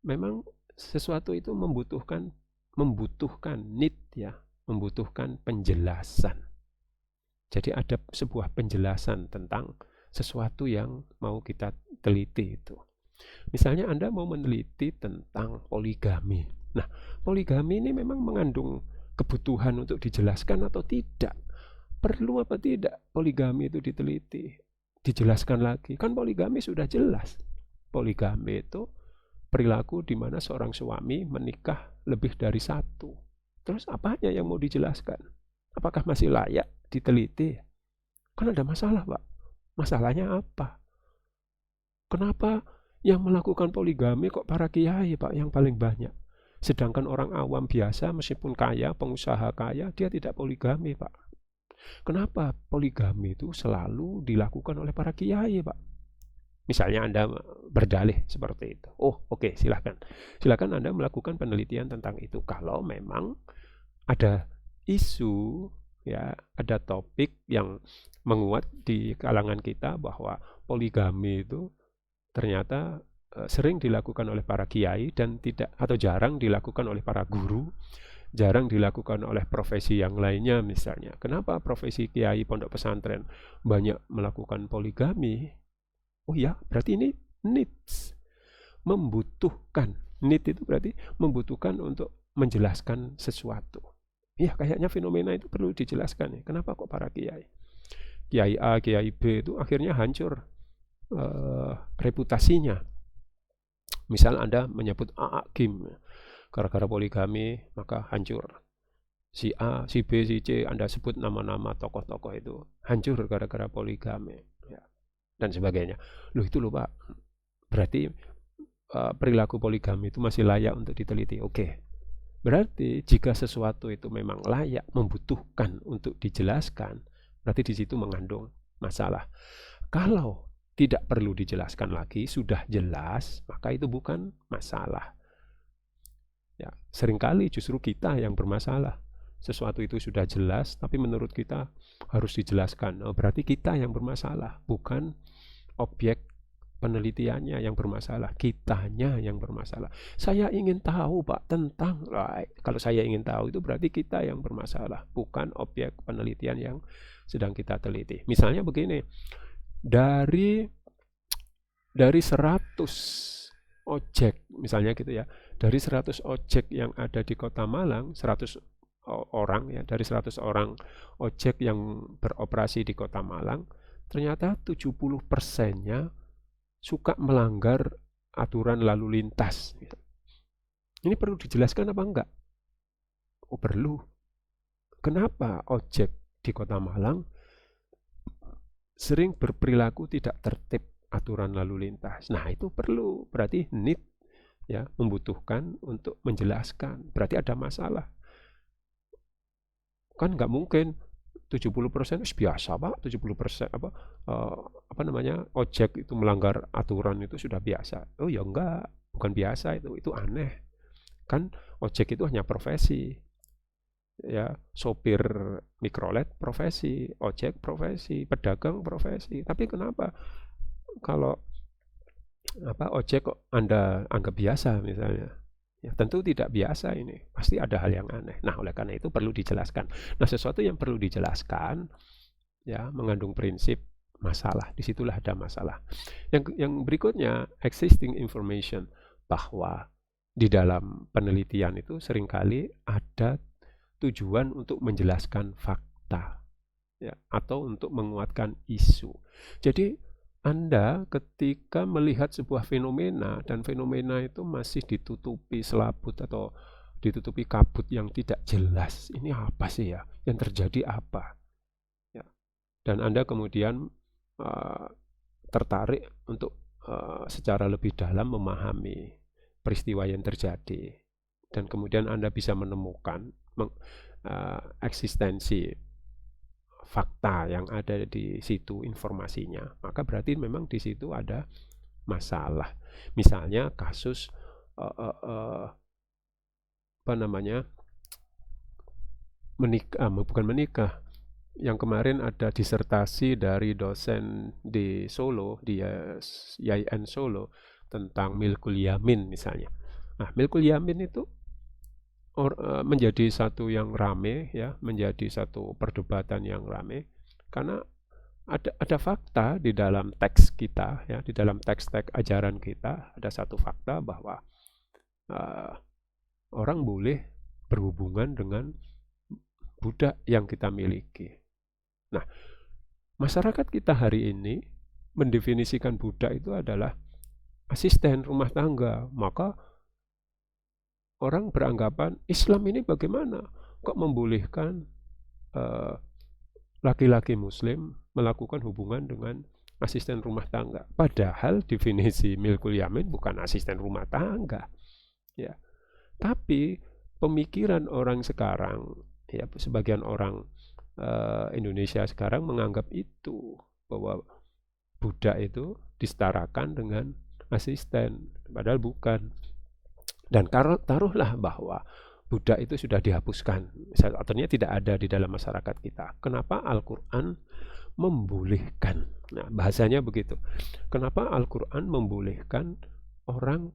memang sesuatu itu membutuhkan need ya, membutuhkan penjelasan. Jadi ada sebuah penjelasan tentang sesuatu yang mau kita teliti itu. Misalnya Anda mau meneliti tentang poligami. Nah, poligami ini memang mengandung kebutuhan untuk dijelaskan atau tidak? Perlu apa tidak poligami itu diteliti? Dijelaskan lagi. Kan poligami sudah jelas. Poligami itu perilaku di mana seorang suami menikah lebih dari satu. Terus apanya yang mau dijelaskan? Apakah masih layak diteliti? Kan ada masalah, Pak. Masalahnya apa? Kenapa yang melakukan poligami kok para kiai, Pak, yang paling banyak? Sedangkan orang awam biasa meskipun kaya, pengusaha kaya, dia tidak poligami, Pak. Kenapa poligami itu selalu dilakukan oleh para kiai, Pak? Misalnya Anda berdalih seperti itu. Oh, oke, silahkan. Silahkan Anda melakukan penelitian tentang itu. Kalau memang ada isu, ya, ada topik yang menguat di kalangan kita bahwa poligami itu ternyata sering dilakukan oleh para kiai dan tidak atau jarang dilakukan oleh para guru, jarang dilakukan oleh profesi yang lainnya misalnya. Kenapa profesi kiai pondok pesantren banyak melakukan poligami? Oh ya, berarti ini needs, membutuhkan. Need itu berarti membutuhkan untuk menjelaskan sesuatu. Ya, kayaknya fenomena itu perlu dijelaskan ya. Kenapa kok para kiai? Kiai A, Kiai B itu akhirnya hancur reputasinya. Misal Anda menyebut A Kim, gara-gara poligami maka hancur. Si A, si B, si C, Anda sebut nama-nama tokoh-tokoh itu hancur gara-gara poligami, ya, dan sebagainya. Loh itu loh Pak, berarti perilaku poligami itu masih layak untuk diteliti. Oke. Berarti jika sesuatu itu memang layak, membutuhkan untuk dijelaskan, berarti di situ mengandung masalah. Kalau tidak perlu dijelaskan lagi, sudah jelas, maka itu bukan masalah. Ya, seringkali justru kita yang bermasalah. Sesuatu itu sudah jelas, tapi menurut kita harus dijelaskan. Oh, berarti kita yang bermasalah, bukan objek penelitiannya yang bermasalah, kitanya yang bermasalah. Saya ingin tahu Pak tentang, kalau saya ingin tahu itu berarti kita yang bermasalah, bukan objek penelitian yang sedang kita teliti. Misalnya begini, dari 100 ojek misalnya gitu ya, dari 100 ojek yang ada di Kota Malang, 100 orang ya, dari 100 orang ojek yang beroperasi di Kota Malang, ternyata 70%-nya suka melanggar aturan lalu lintas. Ini perlu dijelaskan apa enggak? Oh perlu. Kenapa ojek di Kota Malang sering berperilaku tidak tertib aturan lalu lintas? Nah itu perlu, berarti need, ya, membutuhkan untuk menjelaskan. Berarti ada masalah. Kan nggak mungkin 70% biasa Pak, 70% apa namanya, ojek itu melanggar aturan itu sudah biasa. Oh ya enggak, bukan biasa, itu aneh. Kan ojek itu hanya profesi. Ya, sopir mikrolet profesi, ojek profesi, pedagang profesi. Tapi kenapa kalau ojek kok Anda anggap biasa misalnya? Ya, tentu tidak biasa ini. Pasti ada hal yang aneh. Nah, oleh karena itu perlu dijelaskan. Nah, sesuatu yang perlu dijelaskan ya mengandung prinsip masalah. Disitulah ada masalah. Yang berikutnya, existing information, bahwa di dalam penelitian itu seringkali ada tujuan untuk menjelaskan fakta, ya, atau untuk menguatkan isu. Jadi Anda ketika melihat sebuah fenomena dan fenomena itu masih ditutupi selaput atau ditutupi kabut yang tidak jelas, ini apa sih ya? Yang terjadi apa? Ya. Dan Anda kemudian tertarik untuk secara lebih dalam memahami peristiwa yang terjadi, dan kemudian Anda bisa menemukan eksistensi fakta yang ada di situ, informasinya, maka berarti memang di situ ada masalah. Misalnya kasus apa namanya, bukan menikah, yang kemarin ada disertasi dari dosen di Solo, di IAIN Solo, tentang milkul yamin misalnya. Nah, milkul yamin itu menjadi satu yang rame, ya, menjadi satu perdebatan yang rame karena ada fakta di dalam teks kita, ya, di dalam teks-teks ajaran kita ada satu fakta bahwa orang boleh berhubungan dengan budak yang kita miliki. Nah, masyarakat kita hari ini mendefinisikan budak itu adalah asisten rumah tangga, maka orang beranggapan Islam ini bagaimana kok membolehkan laki-laki muslim melakukan hubungan dengan asisten rumah tangga. Padahal definisi milkul yamin bukan asisten rumah tangga. Ya. Tapi pemikiran orang sekarang, ya sebagian orang Indonesia sekarang menganggap itu, bahwa budak itu disetarakan dengan asisten, padahal bukan. Dan taruhlah bahwa budak itu sudah dihapuskan, artinya tidak ada di dalam masyarakat kita. Kenapa Al-Quran membolehkan? Nah, bahasanya begitu. Kenapa Al-Quran membolehkan orang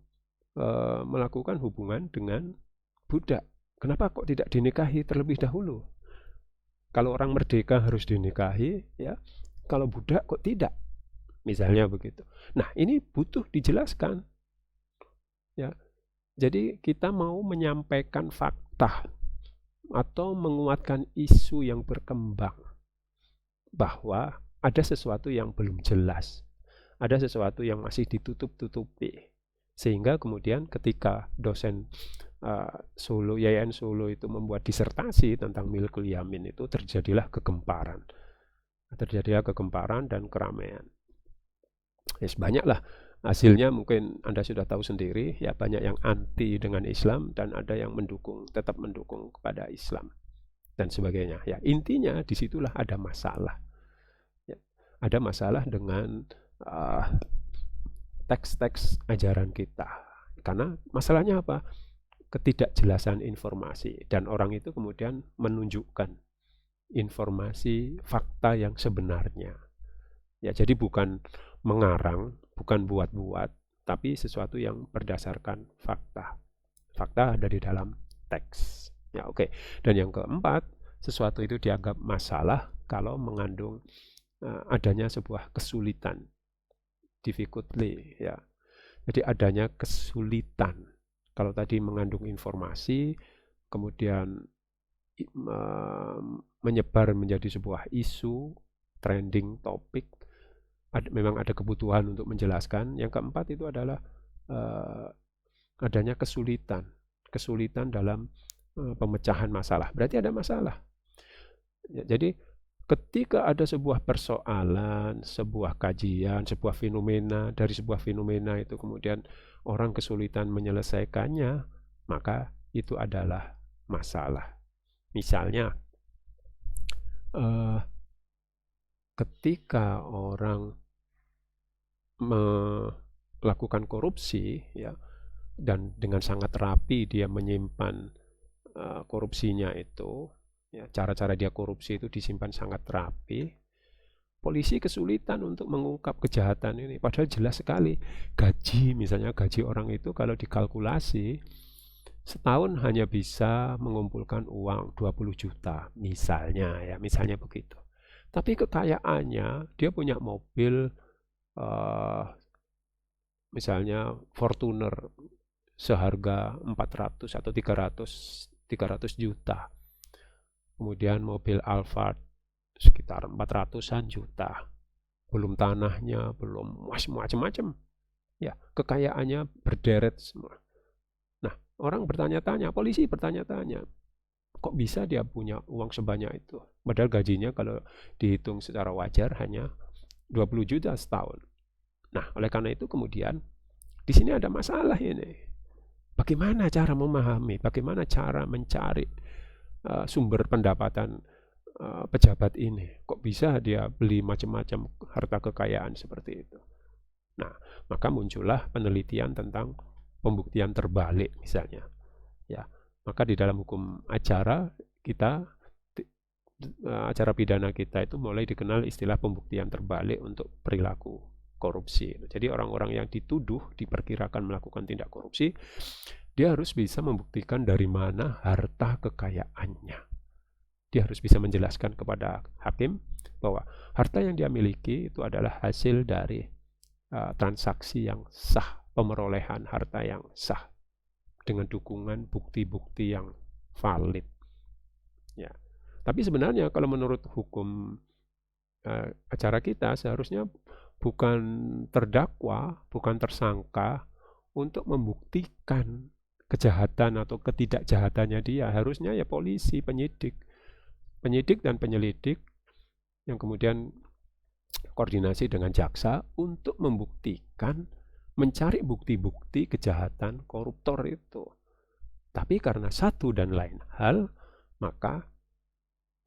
melakukan hubungan dengan budak? Kenapa kok tidak dinikahi terlebih dahulu? Kalau orang merdeka harus dinikahi, ya. Kalau budak kok tidak? Misalnya begitu. Nah, ini butuh dijelaskan. Ya. Jadi kita mau menyampaikan fakta atau menguatkan isu yang berkembang bahwa ada sesuatu yang belum jelas, ada sesuatu yang masih ditutup-tutupi, sehingga kemudian ketika dosen YN Solo itu membuat disertasi tentang milkul yamin, itu terjadilah kegemparan dan keramaian. Banyaklah hasilnya, mungkin Anda sudah tahu sendiri, ya, banyak yang anti dengan Islam dan ada yang tetap mendukung kepada Islam dan sebagainya. Ya, intinya disitulah ada masalah. Ya, ada masalah dengan teks-teks ajaran kita. Karena masalahnya apa? Ketidakjelasan informasi, dan orang itu kemudian menunjukkan informasi fakta yang sebenarnya. Ya, jadi bukan mengarang, bukan buat-buat, tapi sesuatu yang berdasarkan fakta. Fakta ada di dalam teks. Ya, oke. Dan yang keempat, sesuatu itu dianggap masalah kalau mengandung adanya sebuah kesulitan, difficulty, ya. Jadi adanya kesulitan. Kalau tadi mengandung informasi, kemudian menyebar menjadi sebuah isu, trending topik, memang ada kebutuhan untuk menjelaskan. Yang keempat itu adalah adanya kesulitan dalam pemecahan masalah. Berarti ada masalah. Ya, jadi ketika ada sebuah persoalan, sebuah kajian, sebuah fenomena, dari sebuah fenomena itu kemudian orang kesulitan menyelesaikannya, maka itu adalah masalah. Misalnya, ketika orang melakukan korupsi, ya, dan dengan sangat rapi dia menyimpan korupsinya itu, ya, cara-cara dia korupsi itu disimpan sangat rapi. Polisi kesulitan untuk mengungkap kejahatan ini, padahal jelas sekali misalnya gaji orang itu kalau dikalkulasi setahun hanya bisa mengumpulkan uang 20 juta misalnya, ya, misalnya begitu. Tapi kekayaannya, dia punya mobil misalnya Fortuner seharga 400 atau 300 juta. Kemudian mobil Alphard sekitar 400-an juta. Belum tanahnya, belum macam-macam. Ya, kekayaannya berderet semua. Nah, orang bertanya-tanya, polisi bertanya-tanya, kok bisa dia punya uang sebanyak itu? Padahal gajinya kalau dihitung secara wajar hanya 20 juta setahun. Nah, oleh karena itu kemudian di sini ada masalah ini. Bagaimana cara memahami, bagaimana cara mencari sumber pendapatan pejabat ini? Kok bisa dia beli macam-macam harta kekayaan seperti itu? Nah, maka muncullah penelitian tentang pembuktian terbalik misalnya. Ya, maka di dalam hukum acara kita, acara pidana kita itu mulai dikenal istilah pembuktian terbalik untuk perilaku korupsi. Jadi orang-orang yang dituduh diperkirakan melakukan tindak korupsi, dia harus bisa membuktikan dari mana harta kekayaannya. Dia harus bisa menjelaskan kepada hakim bahwa harta yang dia miliki itu adalah hasil dari transaksi yang sah, pemerolehan harta yang sah dengan dukungan bukti-bukti yang valid. Ya. Tapi sebenarnya kalau menurut hukum acara kita, seharusnya bukan terdakwa, bukan tersangka untuk membuktikan kejahatan atau ketidakjahatannya dia. Harusnya ya polisi, penyidik. penyidik dan penyelidik yang kemudian koordinasi dengan jaksa untuk membuktikan, mencari bukti-bukti kejahatan koruptor itu. Tapi karena satu dan lain hal, maka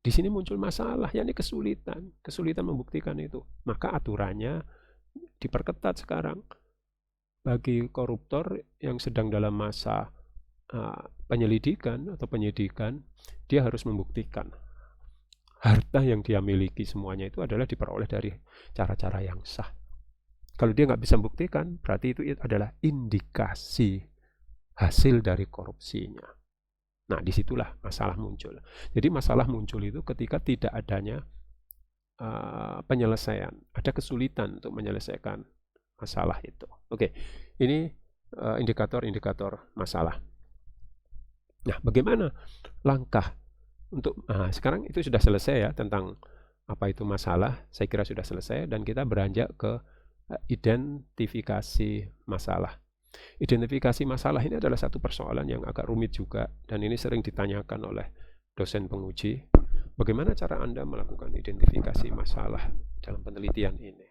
di sini muncul masalah, yakni kesulitan membuktikan itu. Maka aturannya diperketat sekarang. Bagi koruptor yang sedang dalam masa penyelidikan atau penyidikan, dia harus membuktikan harta yang dia miliki semuanya itu adalah diperoleh dari cara-cara yang sah. Kalau dia nggak bisa membuktikan, berarti itu adalah indikasi hasil dari korupsinya. Nah, disitulah masalah muncul. Jadi masalah muncul itu ketika tidak adanya penyelesaian, ada kesulitan untuk menyelesaikan masalah itu. Oke, ini indikator-indikator masalah. Nah, bagaimana langkah untuk sekarang itu sudah selesai ya tentang apa itu masalah, saya kira sudah selesai dan kita beranjak ke identifikasi masalah. Identifikasi masalah ini adalah satu persoalan yang agak rumit juga dan ini sering ditanyakan oleh dosen penguji. Bagaimana cara Anda melakukan identifikasi masalah dalam penelitian ini?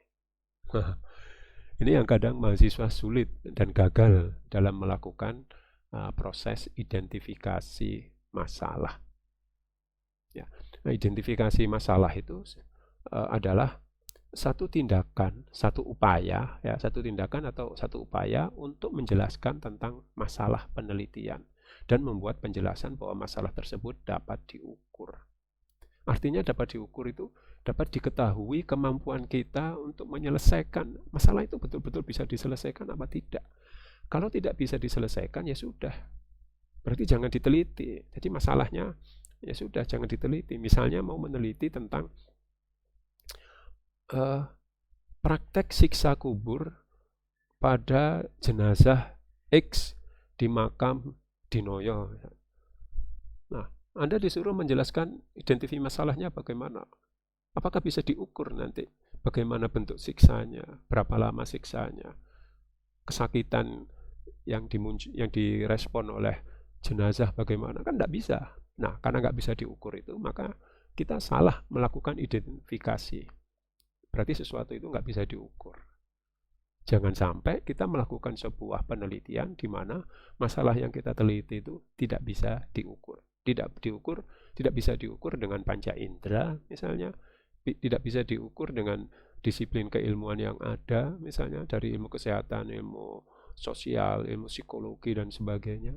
Ini yang kadang mahasiswa sulit dan gagal dalam melakukan proses identifikasi masalah. Ya. Nah, identifikasi masalah itu adalah satu tindakan, satu upaya untuk menjelaskan tentang masalah penelitian dan membuat penjelasan bahwa masalah tersebut dapat diukur. Artinya dapat diukur itu dapat diketahui kemampuan kita untuk menyelesaikan masalah itu betul-betul bisa diselesaikan apa tidak. Kalau tidak bisa diselesaikan ya sudah, berarti jangan diteliti. Jadi masalahnya ya sudah jangan diteliti. Misalnya mau meneliti tentang praktek siksa kubur pada jenazah X di makam Dinoyo. Nah, Anda disuruh menjelaskan identifikasi masalahnya bagaimana. Apakah bisa diukur nanti? Bagaimana bentuk siksanya? Berapa lama siksanya? Kesakitan yang direspon oleh jenazah bagaimana? Kan tidak bisa. Nah, karena nggak bisa diukur itu, maka kita salah melakukan identifikasi. Berarti sesuatu itu nggak bisa diukur. Jangan sampai kita melakukan sebuah penelitian di mana masalah yang kita teliti itu tidak bisa diukur. Tidak bisa diukur dengan panca indera misalnya, tidak bisa diukur dengan disiplin keilmuan yang ada, misalnya dari ilmu kesehatan, ilmu sosial, ilmu psikologi dan sebagainya.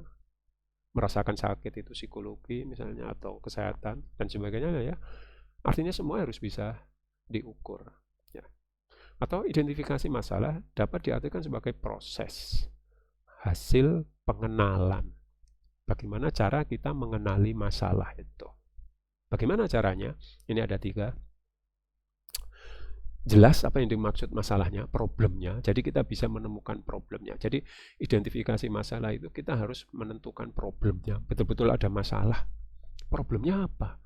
Merasakan sakit itu psikologi misalnya atau kesehatan dan sebagainya ya. Artinya semua harus bisa diukur. Ya. Atau identifikasi masalah dapat diartikan sebagai proses hasil pengenalan. Bagaimana cara kita mengenali masalah itu? Bagaimana caranya? Ini ada 3. Jelas apa yang dimaksud masalahnya, problemnya. Jadi kita bisa menemukan problemnya. Jadi identifikasi masalah itu kita harus menentukan problemnya. Betul-betul ada masalah. Problemnya apa?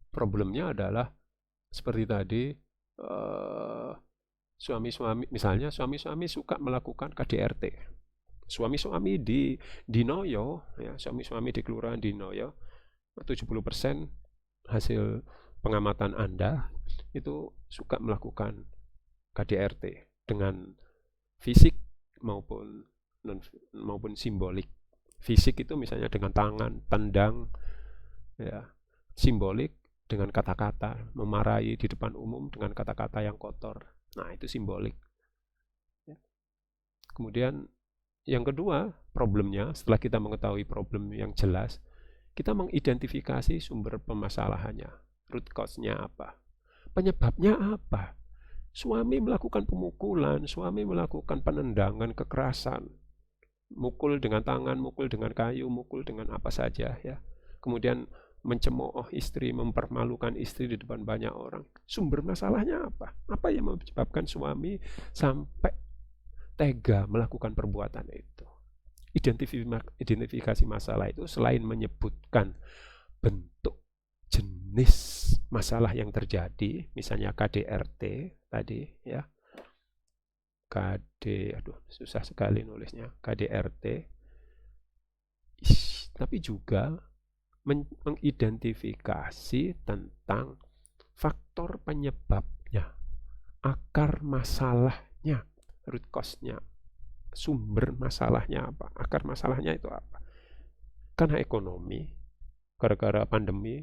Problemnya adalah seperti tadi misalnya suami-suami suka melakukan KDRT. Suami-suami di Dinoyo, ya, suami-suami di kelurahan Dinoyo, 70% hasil pengamatan Anda itu suka melakukan KDRT dengan fisik maupun simbolik. Fisik itu misalnya dengan tangan, tendang, ya. Simbolik dengan kata-kata, memarahi di depan umum dengan kata-kata yang kotor. Nah, itu simbolik. Ya. Kemudian yang kedua, problemnya, setelah kita mengetahui problem yang jelas, kita mengidentifikasi sumber permasalahannya, root cause-nya apa, penyebabnya apa. Suami melakukan pemukulan, suami melakukan penendangan, kekerasan, mukul dengan tangan, mukul dengan kayu, mukul dengan apa saja ya. Kemudian mencemooh istri, mempermalukan istri di depan banyak orang. Sumber masalahnya apa? Apa yang menyebabkan suami sampai tega melakukan perbuatan itu? Identifikasi masalah itu selain menyebutkan bentuk jenis masalah yang terjadi, misalnya KDRT tadi ya. Susah sekali nulisnya, KDRT. Tapi juga mengidentifikasi tentang faktor penyebabnya, akar masalahnya, root cause-nya, sumber masalahnya apa, akar masalahnya itu apa. Karena ekonomi, gara-gara pandemi,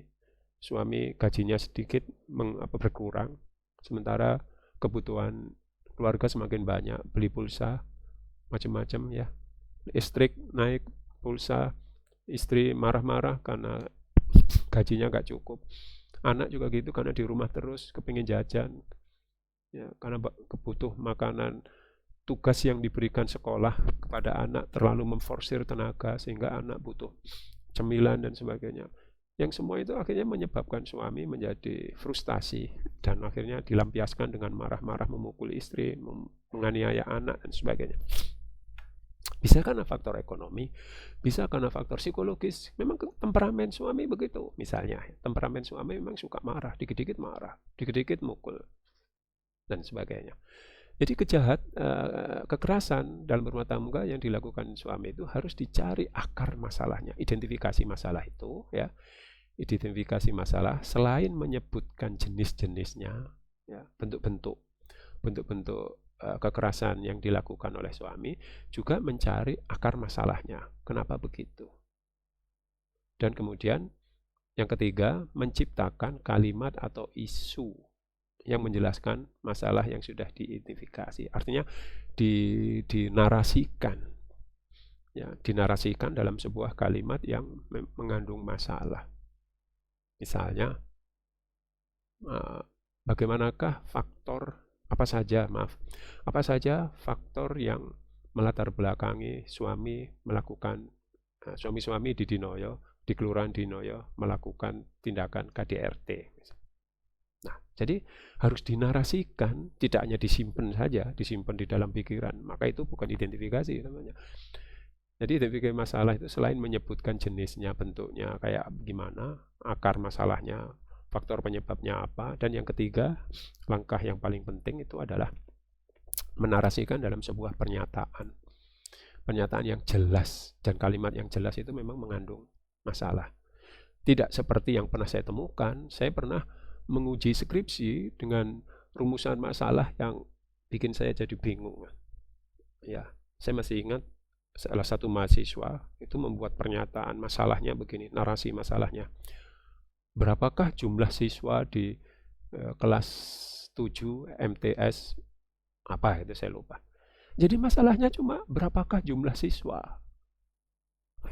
suami gajinya sedikit berkurang, sementara kebutuhan keluarga semakin banyak, beli pulsa, macam-macam ya, listrik naik, pulsa, istri marah-marah karena gajinya nggak cukup. Anak juga gitu, karena di rumah terus kepingin jajan ya, karena kebutuh makanan. Tugas yang diberikan sekolah kepada anak terlalu memforsir tenaga sehingga anak butuh cemilan dan sebagainya. Yang semua itu akhirnya menyebabkan suami menjadi frustasi dan akhirnya dilampiaskan dengan marah-marah, memukul istri, menganiaya anak dan sebagainya. Bisa karena faktor ekonomi, bisa karena faktor psikologis. Memang temperamen suami begitu. Misalnya, temperamen suami memang suka marah, dikit-dikit marah, dikit-dikit mukul, dan sebagainya. Jadi kekerasan dalam rumah tangga yang dilakukan suami itu harus dicari akar masalahnya, identifikasi masalah itu ya. Identifikasi masalah selain menyebutkan jenis-jenisnya ya, bentuk-bentuk kekerasan yang dilakukan oleh suami, juga mencari akar masalahnya. Kenapa begitu? Dan kemudian yang ketiga, menciptakan kalimat atau isu yang menjelaskan masalah yang sudah diidentifikasi. Artinya dinarasikan. Ya, dinarasikan dalam sebuah kalimat yang mengandung masalah. Misalnya, bagaimanakah faktor apa saja faktor yang melatar belakangi suami melakukan suami-suami di Dinoyo, di Kelurahan Dinoyo melakukan tindakan KDRT. Nah, jadi harus dinarasikan, tidak hanya disimpan saja, disimpan di dalam pikiran. Maka itu bukan identifikasi namanya. Jadi identifikasi masalah itu selain menyebutkan jenisnya, bentuknya, kayak gimana, akar masalahnya, faktor penyebabnya apa, dan yang ketiga, langkah yang paling penting itu adalah menarasikan dalam sebuah pernyataan. Pernyataan yang jelas, dan kalimat yang jelas itu memang mengandung masalah. Tidak seperti yang pernah saya temukan, saya pernah menguji skripsi dengan rumusan masalah yang bikin saya jadi bingung. Ya, saya masih ingat salah satu mahasiswa itu membuat pernyataan masalahnya begini, narasi masalahnya. Berapakah jumlah siswa di kelas 7 MTS apa itu saya lupa. Jadi masalahnya cuma berapakah jumlah siswa.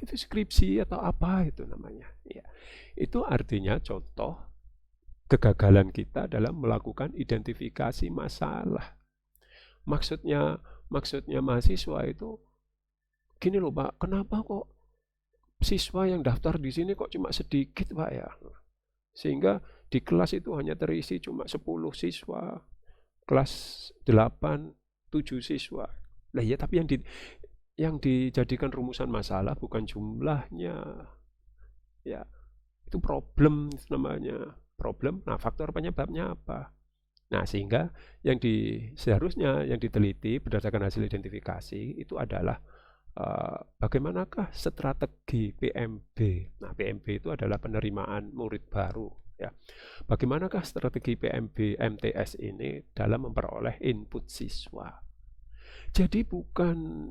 Itu skripsi atau apa itu namanya. Ya. Itu artinya contoh kegagalan kita dalam melakukan identifikasi masalah. Maksudnya mahasiswa itu gini loh Pak, kenapa kok siswa yang daftar di sini kok cuma sedikit Pak ya? Sehingga di kelas itu hanya terisi cuma 10 siswa, kelas 8, 7 siswa. Nah ya, tapi yang dijadikan rumusan masalah bukan jumlahnya. Ya, itu problem namanya. Problem, nah faktor penyebabnya apa? Nah, sehingga seharusnya yang diteliti berdasarkan hasil identifikasi itu adalah bagaimanakah strategi PMB. Nah, PMB itu adalah penerimaan murid baru ya. Bagaimanakah strategi PMB MTS ini dalam memperoleh input siswa. Jadi bukan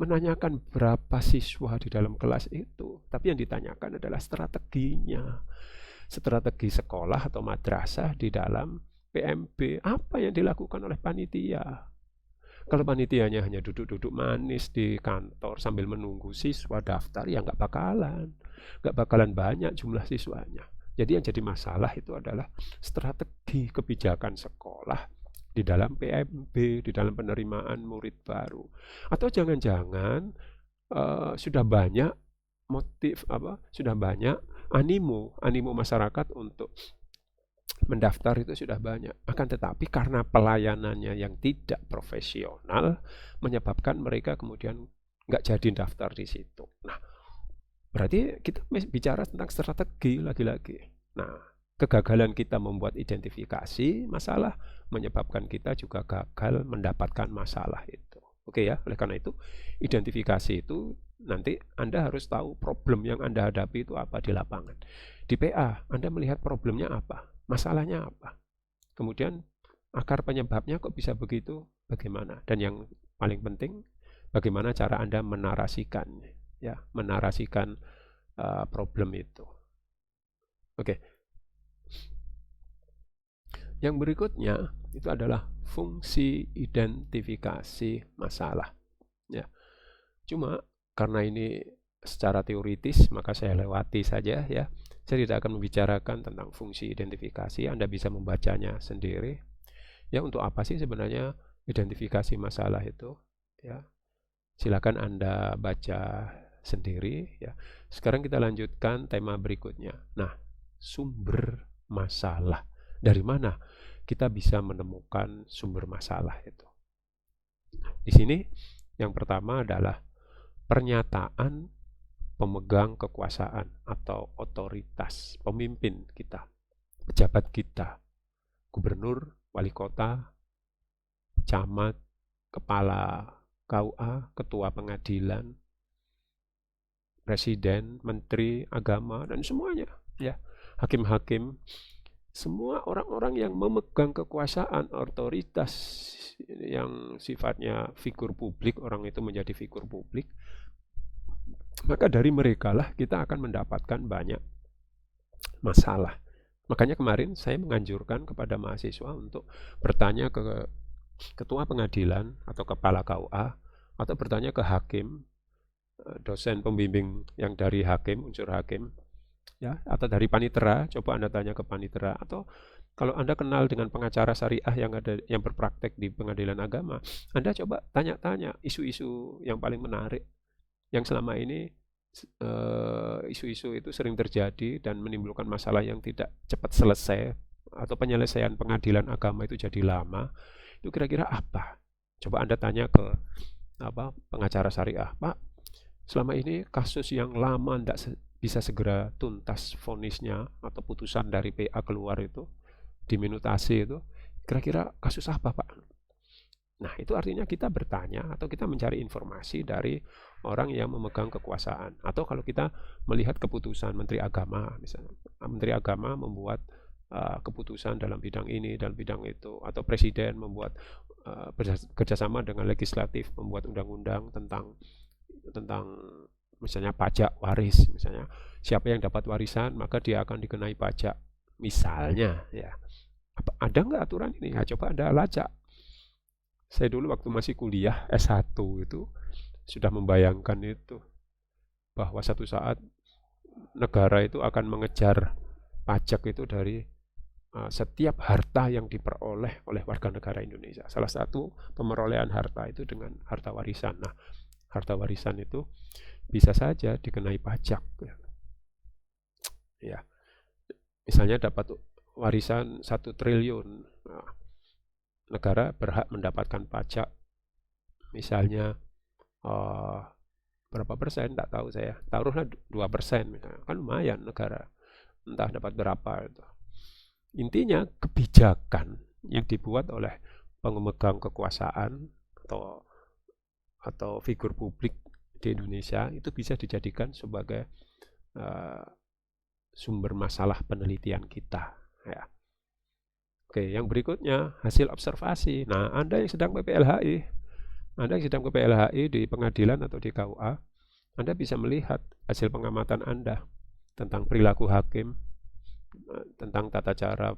menanyakan berapa siswa di dalam kelas itu, tapi yang ditanyakan adalah strateginya. Strategi sekolah atau madrasah di dalam PMB, apa yang dilakukan oleh panitia. Kalau panitianya hanya duduk-duduk manis di kantor sambil menunggu siswa daftar, ya nggak bakalan banyak jumlah siswanya. Jadi yang jadi masalah itu adalah strategi kebijakan sekolah di dalam PMB, di dalam penerimaan murid baru. Atau jangan-jangan sudah banyak sudah banyak animo masyarakat untuk mendaftar itu sudah banyak. Akan tetapi karena pelayanannya yang tidak profesional menyebabkan mereka kemudian nggak jadi daftar di situ. Nah, berarti kita bicara tentang strategi lagi-lagi. Nah, kegagalan kita membuat identifikasi masalah menyebabkan kita juga gagal mendapatkan masalah itu. Oke ya, oleh karena itu identifikasi itu nanti Anda harus tahu problem yang Anda hadapi itu apa di lapangan. Di PA, Anda melihat problemnya apa, masalahnya apa. Kemudian akar penyebabnya kok bisa begitu, bagaimana. Dan yang paling penting, bagaimana cara Anda menarasikannya, ya, menarasikan problem itu. Oke. Yang berikutnya itu adalah fungsi identifikasi masalah. Ya. Cuma karena ini secara teoritis maka saya lewati saja ya. Saya tidak akan membicarakan tentang fungsi identifikasi. Anda bisa membacanya sendiri. Ya, untuk apa sih sebenarnya identifikasi masalah itu? Ya. Silakan Anda baca sendiri ya. Sekarang kita lanjutkan tema berikutnya. Nah, sumber masalah. Dari mana kita bisa menemukan sumber masalah itu? Di sini yang pertama adalah pernyataan pemegang kekuasaan atau otoritas, pemimpin kita, pejabat kita, gubernur, wali kota, camat, kepala KUA, ketua pengadilan, presiden, menteri, agama, dan semuanya. Ya, hakim-hakim, semua orang-orang yang memegang kekuasaan, otoritas yang sifatnya figur publik, orang itu menjadi figur publik, maka dari mereka lah kita akan mendapatkan banyak masalah. Makanya kemarin saya menganjurkan kepada mahasiswa untuk bertanya ke ketua pengadilan atau kepala KUA atau bertanya ke hakim, dosen pembimbing yang dari hakim, unsur hakim, ya, atau dari panitera. Coba Anda tanya ke panitera, atau kalau Anda kenal dengan pengacara syariah yang berpraktek di pengadilan agama, Anda coba tanya-tanya isu-isu yang paling menarik yang selama ini isu-isu itu sering terjadi dan menimbulkan masalah yang tidak cepat selesai atau penyelesaian pengadilan agama itu jadi lama. Itu kira-kira apa? Coba Anda tanya ke pengacara syariah, Pak, selama ini kasus yang lama tidak bisa segera tuntas vonisnya atau putusan dari PA keluar itu, diminutasi itu, kira-kira kasus apa, Pak? Nah, itu artinya kita bertanya atau kita mencari informasi dari orang yang memegang kekuasaan. Atau kalau kita melihat keputusan Menteri Agama, misalnya Menteri Agama membuat keputusan dalam bidang ini, dalam bidang itu, atau Presiden membuat kerjasama dengan legislatif membuat undang-undang tentang misalnya pajak waris, misalnya siapa yang dapat warisan maka dia akan dikenai pajak, misalnya ya. Ada nggak aturan ini? Ya, coba Anda lacak. Saya dulu waktu masih kuliah S1 itu sudah membayangkan itu, bahwa satu saat negara itu akan mengejar pajak itu dari setiap harta yang diperoleh oleh warga negara Indonesia. Salah satu pemerolehan harta itu dengan harta warisan. Nah, harta warisan itu bisa saja dikenai pajak. Ya, misalnya dapat warisan 1 triliun, nah, negara berhak mendapatkan pajak, misalnya berapa persen, tak tahu saya, taruhlah 2%, misalnya, kan lumayan negara, entah dapat berapa itu. Intinya kebijakan yang dibuat oleh pemegang kekuasaan atau figur publik di Indonesia itu bisa dijadikan sebagai sumber masalah penelitian kita. Ya. Oke, yang berikutnya hasil observasi. Nah, Anda yang sedang PPLHI di pengadilan atau di KUA, Anda bisa melihat hasil pengamatan Anda tentang perilaku hakim, tentang tata cara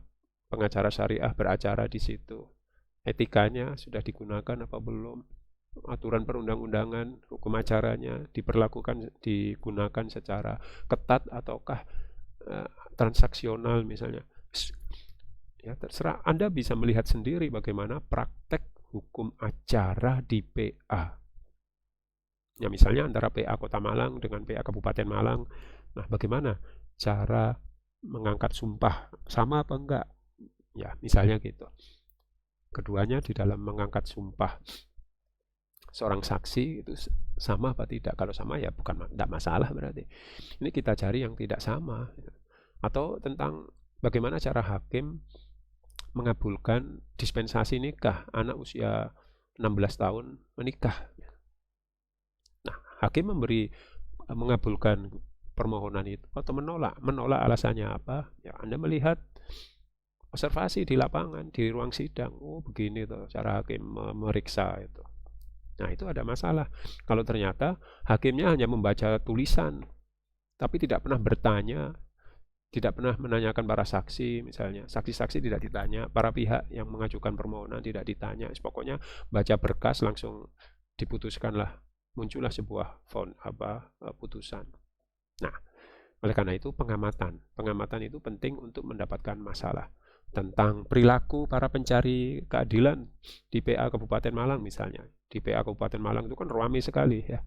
pengacara syariah beracara di situ. Etikanya sudah digunakan apa belum? Aturan perundang-undangan, hukum acaranya digunakan secara ketat ataukah transaksional misalnya. Ya, terserah. Anda bisa melihat sendiri bagaimana praktek hukum acara di PA. Ya, misalnya antara PA Kota Malang dengan PA Kabupaten Malang. Nah, bagaimana cara mengangkat sumpah, sama apa enggak? Ya, misalnya gitu. Keduanya di dalam mengangkat sumpah seorang saksi itu sama apa tidak? Kalau sama ya tidak masalah berarti. Ini kita cari yang tidak sama. Atau tentang bagaimana cara hakim mengabulkan dispensasi nikah anak usia 16 tahun menikah. Nah, hakim mengabulkan permohonan itu atau menolak alasannya apa? Ya, Anda melihat observasi di lapangan, di ruang sidang. Oh, begini tuh cara hakim memeriksa itu. Nah, itu ada masalah. Kalau ternyata hakimnya hanya membaca tulisan, tapi tidak pernah bertanya, tidak pernah menanyakan para saksi misalnya. Saksi-saksi tidak ditanya, para pihak yang mengajukan permohonan tidak ditanya. Pokoknya baca berkas langsung diputuskanlah, muncullah sebuah putusan. Nah, oleh karena itu pengamatan itu penting untuk mendapatkan masalah tentang perilaku para pencari keadilan di PA Kabupaten Malang misalnya. Di PA Kabupaten Malang itu kan ramai sekali ya.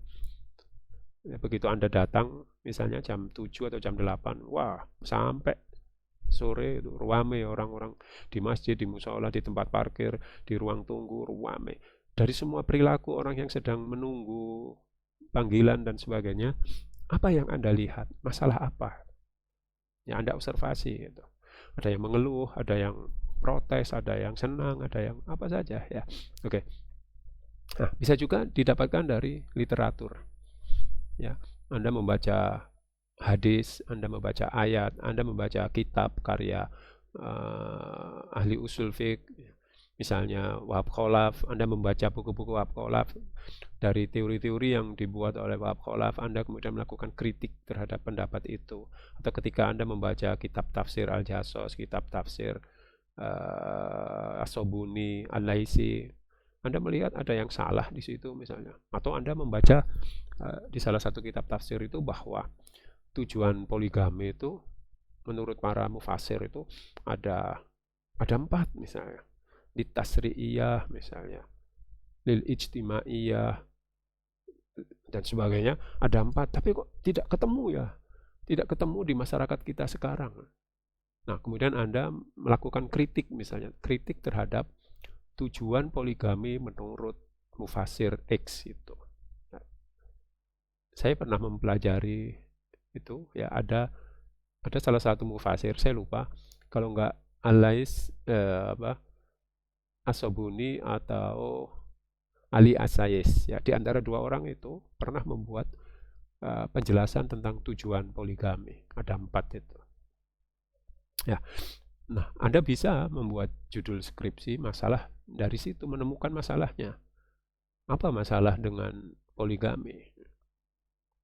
Begitu Anda datang misalnya jam 7 atau jam 8, wah sampai sore itu ramai orang-orang di masjid, di musola, di tempat parkir, di ruang tunggu, ramai. Dari semua perilaku orang yang sedang menunggu panggilan dan sebagainya, apa yang Anda lihat? Masalah apa? Ya Anda observasi gitu. Ada yang mengeluh, ada yang protes, ada yang senang, ada yang apa saja ya. Oke. Nah, bisa juga didapatkan dari literatur. Ya, Anda membaca hadis, Anda membaca ayat, Anda membaca kitab karya ahli usul fiqh, misalnya Wahab Khalaf, Anda membaca buku-buku Wahab Khalaf dari teori-teori yang dibuat oleh Wahab Khalaf, Anda kemudian melakukan kritik terhadap pendapat itu. Atau ketika Anda membaca kitab tafsir Al-Jassos, kitab tafsir As-Sobuni, Al-Laisi, Anda melihat ada yang salah di situ misalnya. Atau Anda membaca di salah satu kitab tafsir itu bahwa tujuan poligami itu menurut para mufasir itu ada 4 misalnya. Di tasri'iyah misalnya, lil ijtimaiyah dan sebagainya, ada 4, tapi kok tidak ketemu ya, tidak ketemu di masyarakat kita sekarang. Nah, kemudian Anda melakukan kritik misalnya, kritik terhadap tujuan poligami menurut mufasir X itu. Nah, saya pernah mempelajari itu ya, ada salah satu mufasir, saya lupa, kalau enggak Alais As-Sobuni atau Ali As-Sayis ya, di antara 2 orang itu pernah membuat penjelasan tentang tujuan poligami. Ada 4 itu. Ya. Nah, Anda bisa membuat judul skripsi masalah dari situ, menemukan masalahnya. Apa masalah dengan poligami?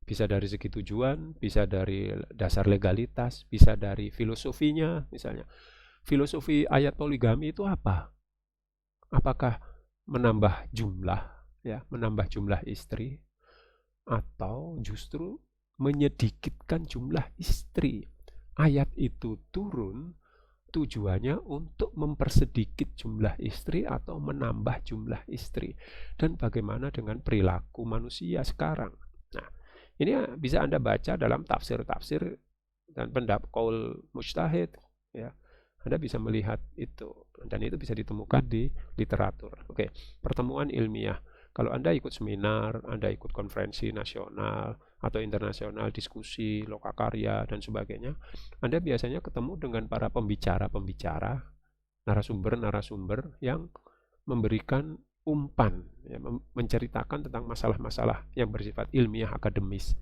Bisa dari segi tujuan, bisa dari dasar legalitas, bisa dari filosofinya misalnya. Filosofi ayat poligami itu apa? Apakah menambah jumlah istri, atau justru menyedikitkan jumlah istri? Ayat itu turun tujuannya untuk mempersedikit jumlah istri atau menambah jumlah istri. Dan bagaimana dengan perilaku manusia sekarang? Nah, ini bisa Anda baca dalam tafsir-tafsir dan pendapat qaul mujtahid ya. Anda bisa melihat itu, dan itu bisa ditemukan di literatur. Oke, pertemuan ilmiah. Kalau Anda ikut seminar, Anda ikut konferensi nasional atau internasional, diskusi, lokakarya, dan sebagainya, Anda biasanya ketemu dengan para pembicara-pembicara, narasumber-narasumber yang memberikan umpan, ya, menceritakan tentang masalah-masalah yang bersifat ilmiah akademis.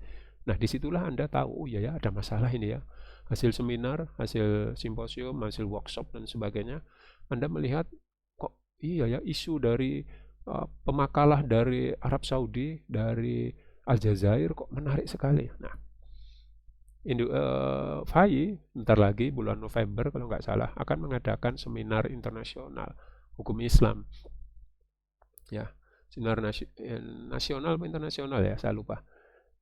Nah, disitulah Anda tahu, oh ya ada masalah ini ya. Hasil seminar, hasil simposium, hasil workshop dan sebagainya, Anda melihat kok iya ya, isu dari pemakalah dari Arab Saudi, dari Aljazair kok menarik sekali. Nah, FAI bentar lagi bulan November kalau nggak salah akan mengadakan seminar internasional hukum Islam. Ya, seminar nasional atau internasional ya, saya lupa.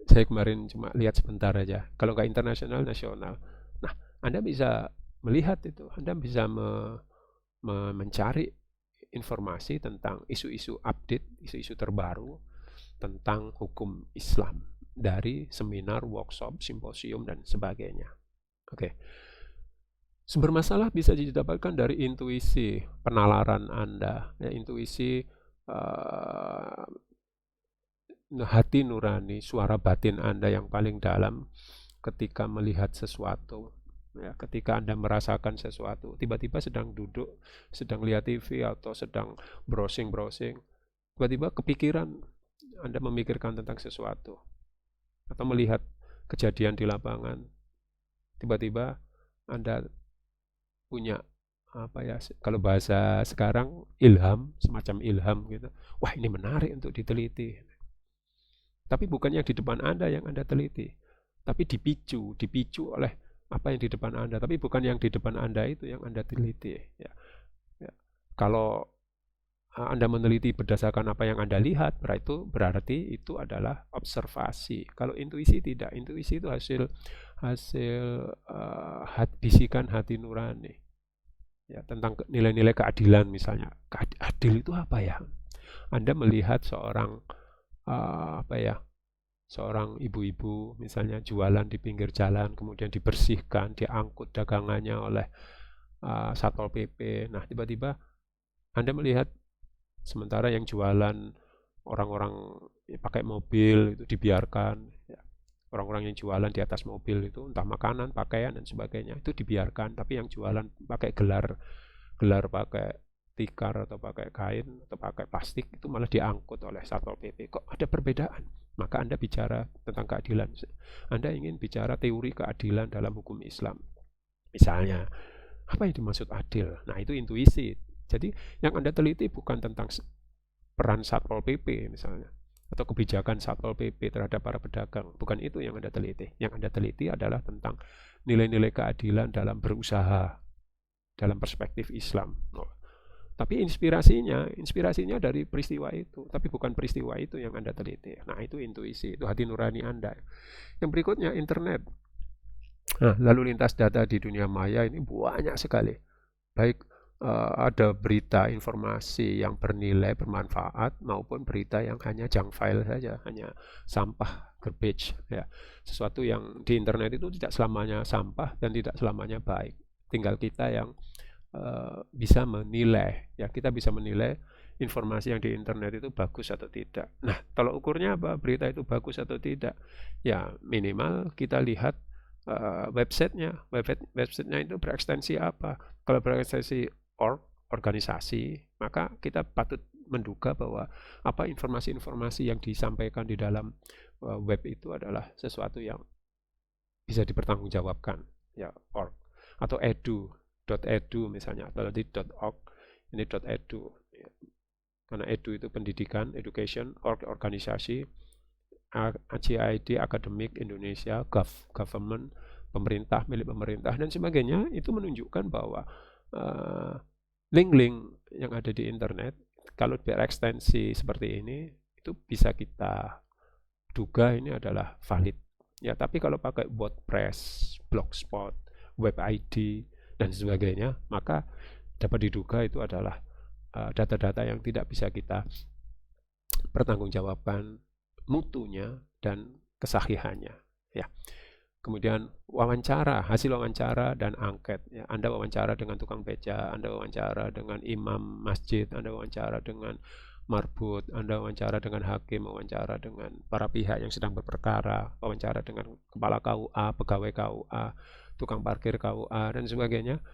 Saya kemarin cuma lihat sebentar aja. Kalau nggak internasional, nasional. Nah, Anda bisa melihat itu. Anda bisa mencari informasi tentang isu-isu update, isu-isu terbaru tentang hukum Islam dari seminar, workshop, simposium, dan sebagainya. Oke. Sumber masalah bisa didapatkan dari intuisi, penalaran Anda, ya, intuisi hati nurani, suara batin Anda yang paling dalam ketika melihat sesuatu. Ya, ketika Anda merasakan sesuatu, tiba-tiba sedang duduk, sedang lihat TV atau sedang browsing-browsing, Tiba-tiba kepikiran, Anda memikirkan tentang sesuatu atau melihat kejadian di lapangan, tiba-tiba Anda punya apa ya, kalau bahasa sekarang ilham, semacam ilham gitu. Wah, ini menarik untuk diteliti. Tapi bukan yang di depan Anda yang Anda teliti, tapi dipicu oleh apa yang di depan Anda, tapi bukan yang di depan Anda itu yang Anda teliti. Ya. Ya. Kalau Anda meneliti berdasarkan apa yang Anda lihat, berarti itu adalah observasi. Kalau intuisi tidak, intuisi itu hasil bisikan hati nurani. Ya, tentang nilai-nilai keadilan misalnya. Adil itu apa ya? Anda melihat seorang seorang ibu-ibu misalnya jualan di pinggir jalan, kemudian dibersihkan, diangkut dagangannya oleh Satpol PP. Nah, tiba-tiba Anda melihat sementara yang jualan orang-orang pakai mobil itu dibiarkan, ya. Orang-orang yang jualan di atas mobil itu entah makanan, pakaian dan sebagainya itu dibiarkan, tapi yang jualan pakai gelar pakai tikar atau pakai kain atau pakai plastik itu malah diangkut oleh Satpol PP. Kok ada perbedaan? Maka Anda bicara tentang keadilan. Anda ingin bicara teori keadilan dalam hukum Islam. Misalnya, apa yang dimaksud adil? Nah, itu intuisi. Jadi yang Anda teliti bukan tentang peran Satpol PP misalnya, atau kebijakan Satpol PP terhadap para pedagang. Bukan itu yang Anda teliti. Yang Anda teliti adalah tentang nilai-nilai keadilan dalam berusaha dalam perspektif Islam. Tapi inspirasinya dari peristiwa itu. Tapi bukan peristiwa itu yang Anda teliti. Nah, itu intuisi, itu hati nurani Anda. Yang berikutnya internet. Nah, lalu lintas data di dunia maya ini banyak sekali. Baik ada berita informasi yang bernilai bermanfaat maupun berita yang hanya junk file saja, hanya sampah, garbage, ya. Sesuatu yang di internet itu tidak selamanya sampah dan tidak selamanya baik. Tinggal kita yang bisa menilai, ya. Kita bisa menilai informasi yang di internet itu bagus atau tidak. Nah, kalau ukurnya apa? Berita itu bagus atau tidak? Ya, minimal kita lihat websitenya itu berekstensi apa. Kalau berekstensi organisasi, maka kita patut menduga bahwa apa informasi-informasi yang disampaikan di dalam web itu adalah sesuatu yang bisa dipertanggungjawabkan, ya, org atau edu misalnya, atau di .org ini .edu, ya. Karena edu itu pendidikan, education, organisasi, ACID, akademik Indonesia, government, pemerintah, milik pemerintah dan sebagainya, itu menunjukkan bahwa link-link yang ada di internet kalau berekstensi seperti ini itu bisa kita duga ini adalah valid, ya. Tapi kalau pakai WordPress, Blogspot, Web ID dan sebagainya, maka dapat diduga itu adalah data-data yang tidak bisa kita pertanggungjawabkan mutunya dan kesahihannya, ya. Kemudian hasil wawancara dan angket, ya. Anda wawancara dengan tukang beca, Anda wawancara dengan imam masjid, Anda wawancara dengan marbut, Anda wawancara dengan hakim, wawancara dengan para pihak yang sedang berperkara, wawancara dengan kepala KUA, pegawai KUA, tukang parkir KUA dan sebagainya.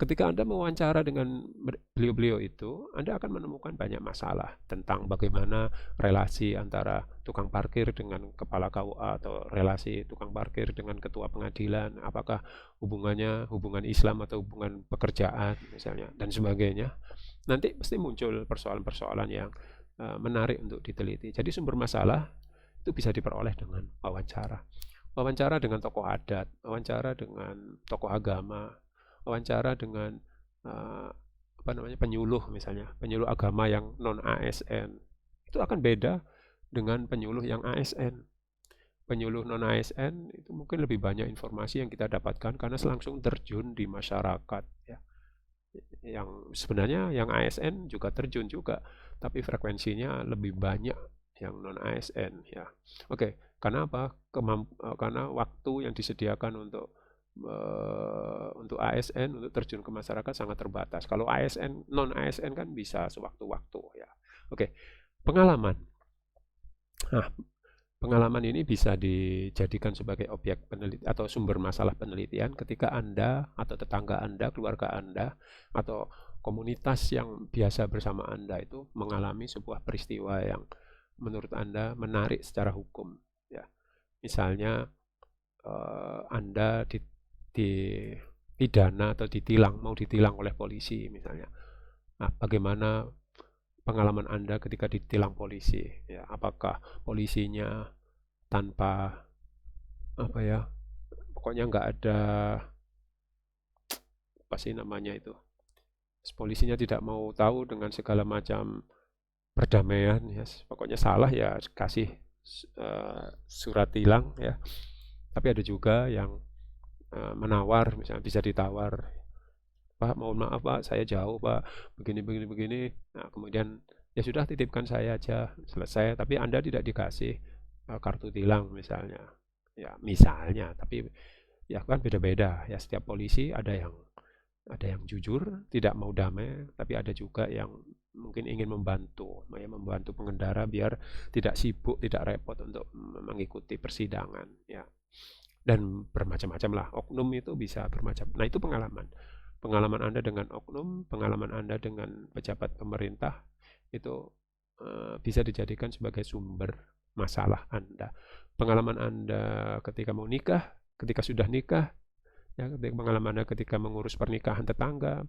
Ketika Anda mewawancara dengan beliau-beliau itu, Anda akan menemukan banyak masalah tentang bagaimana relasi antara tukang parkir dengan kepala KUA atau relasi tukang parkir dengan ketua pengadilan, apakah hubungan Islam atau hubungan pekerjaan misalnya dan sebagainya. Nanti pasti muncul persoalan-persoalan yang menarik untuk diteliti. Jadi sumber masalah itu bisa diperoleh dengan wawancara. Wawancara dengan tokoh adat, wawancara dengan tokoh agama, wawancara dengan penyuluh misalnya, penyuluh agama yang non ASN itu akan beda dengan penyuluh yang ASN. Penyuluh non ASN itu mungkin lebih banyak informasi yang kita dapatkan karena langsung terjun di masyarakat, ya. Yang sebenarnya yang ASN juga terjun juga, tapi frekuensinya lebih banyak yang non ASN, ya. Oke, karena apa? Karena waktu yang disediakan untuk ASN untuk terjun ke masyarakat sangat terbatas. Kalau ASN, non ASN kan bisa sewaktu-waktu, ya. Oke, pengalaman. Nah, pengalaman ini bisa dijadikan sebagai objek penelitian atau sumber masalah penelitian ketika Anda atau tetangga Anda, keluarga Anda, atau komunitas yang biasa bersama Anda itu mengalami sebuah peristiwa yang menurut Anda menarik secara hukum, ya. Misalnya Anda dipidana atau mau ditilang oleh polisi misalnya. Nah, bagaimana pengalaman Anda ketika ditilang polisi? Ya, apakah polisinya tanpa apa ya? Pokoknya nggak ada apa sih namanya itu? Polisinya tidak mau tahu dengan segala macam perdamaian, ya. Pokoknya salah ya kasih surat tilang, ya. Tapi ada juga yang menawar, misalnya bisa ditawar, Pak, mohon maaf Pak, saya jauh Pak, begini begini begini. Nah, kemudian ya sudah, titipkan saya aja, selesai. Tapi Anda tidak dikasih kartu tilang misalnya, ya misalnya. Tapi ya kan beda-beda ya, setiap polisi ada yang jujur, tidak mau damai, tapi ada juga yang mungkin ingin membantu pengendara biar tidak sibuk, tidak repot untuk mengikuti persidangan, ya. Dan bermacam-macam lah, oknum itu bisa bermacam. Nah, itu pengalaman Anda dengan oknum, pengalaman Anda dengan pejabat pemerintah itu bisa dijadikan sebagai sumber masalah Anda. Pengalaman Anda ketika mau nikah, ketika sudah nikah, ya, pengalaman Anda ketika mengurus pernikahan tetangga,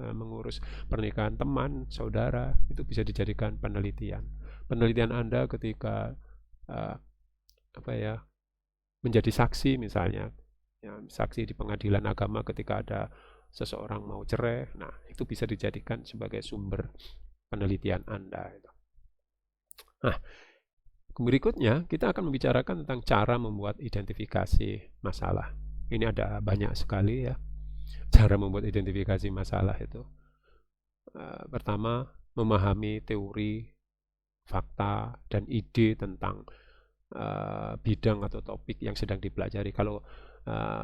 mengurus pernikahan teman, saudara, itu bisa dijadikan penelitian. Penelitian Anda ketika menjadi saksi misalnya, ya, saksi di pengadilan agama ketika ada seseorang mau cerai, nah itu bisa dijadikan sebagai sumber penelitian Anda. Nah, berikutnya kita akan membicarakan tentang cara membuat identifikasi masalah. Ini ada banyak sekali ya cara membuat identifikasi masalah itu. Pertama, memahami teori, fakta, dan ide tentang bidang atau topik yang sedang dipelajari. Kalau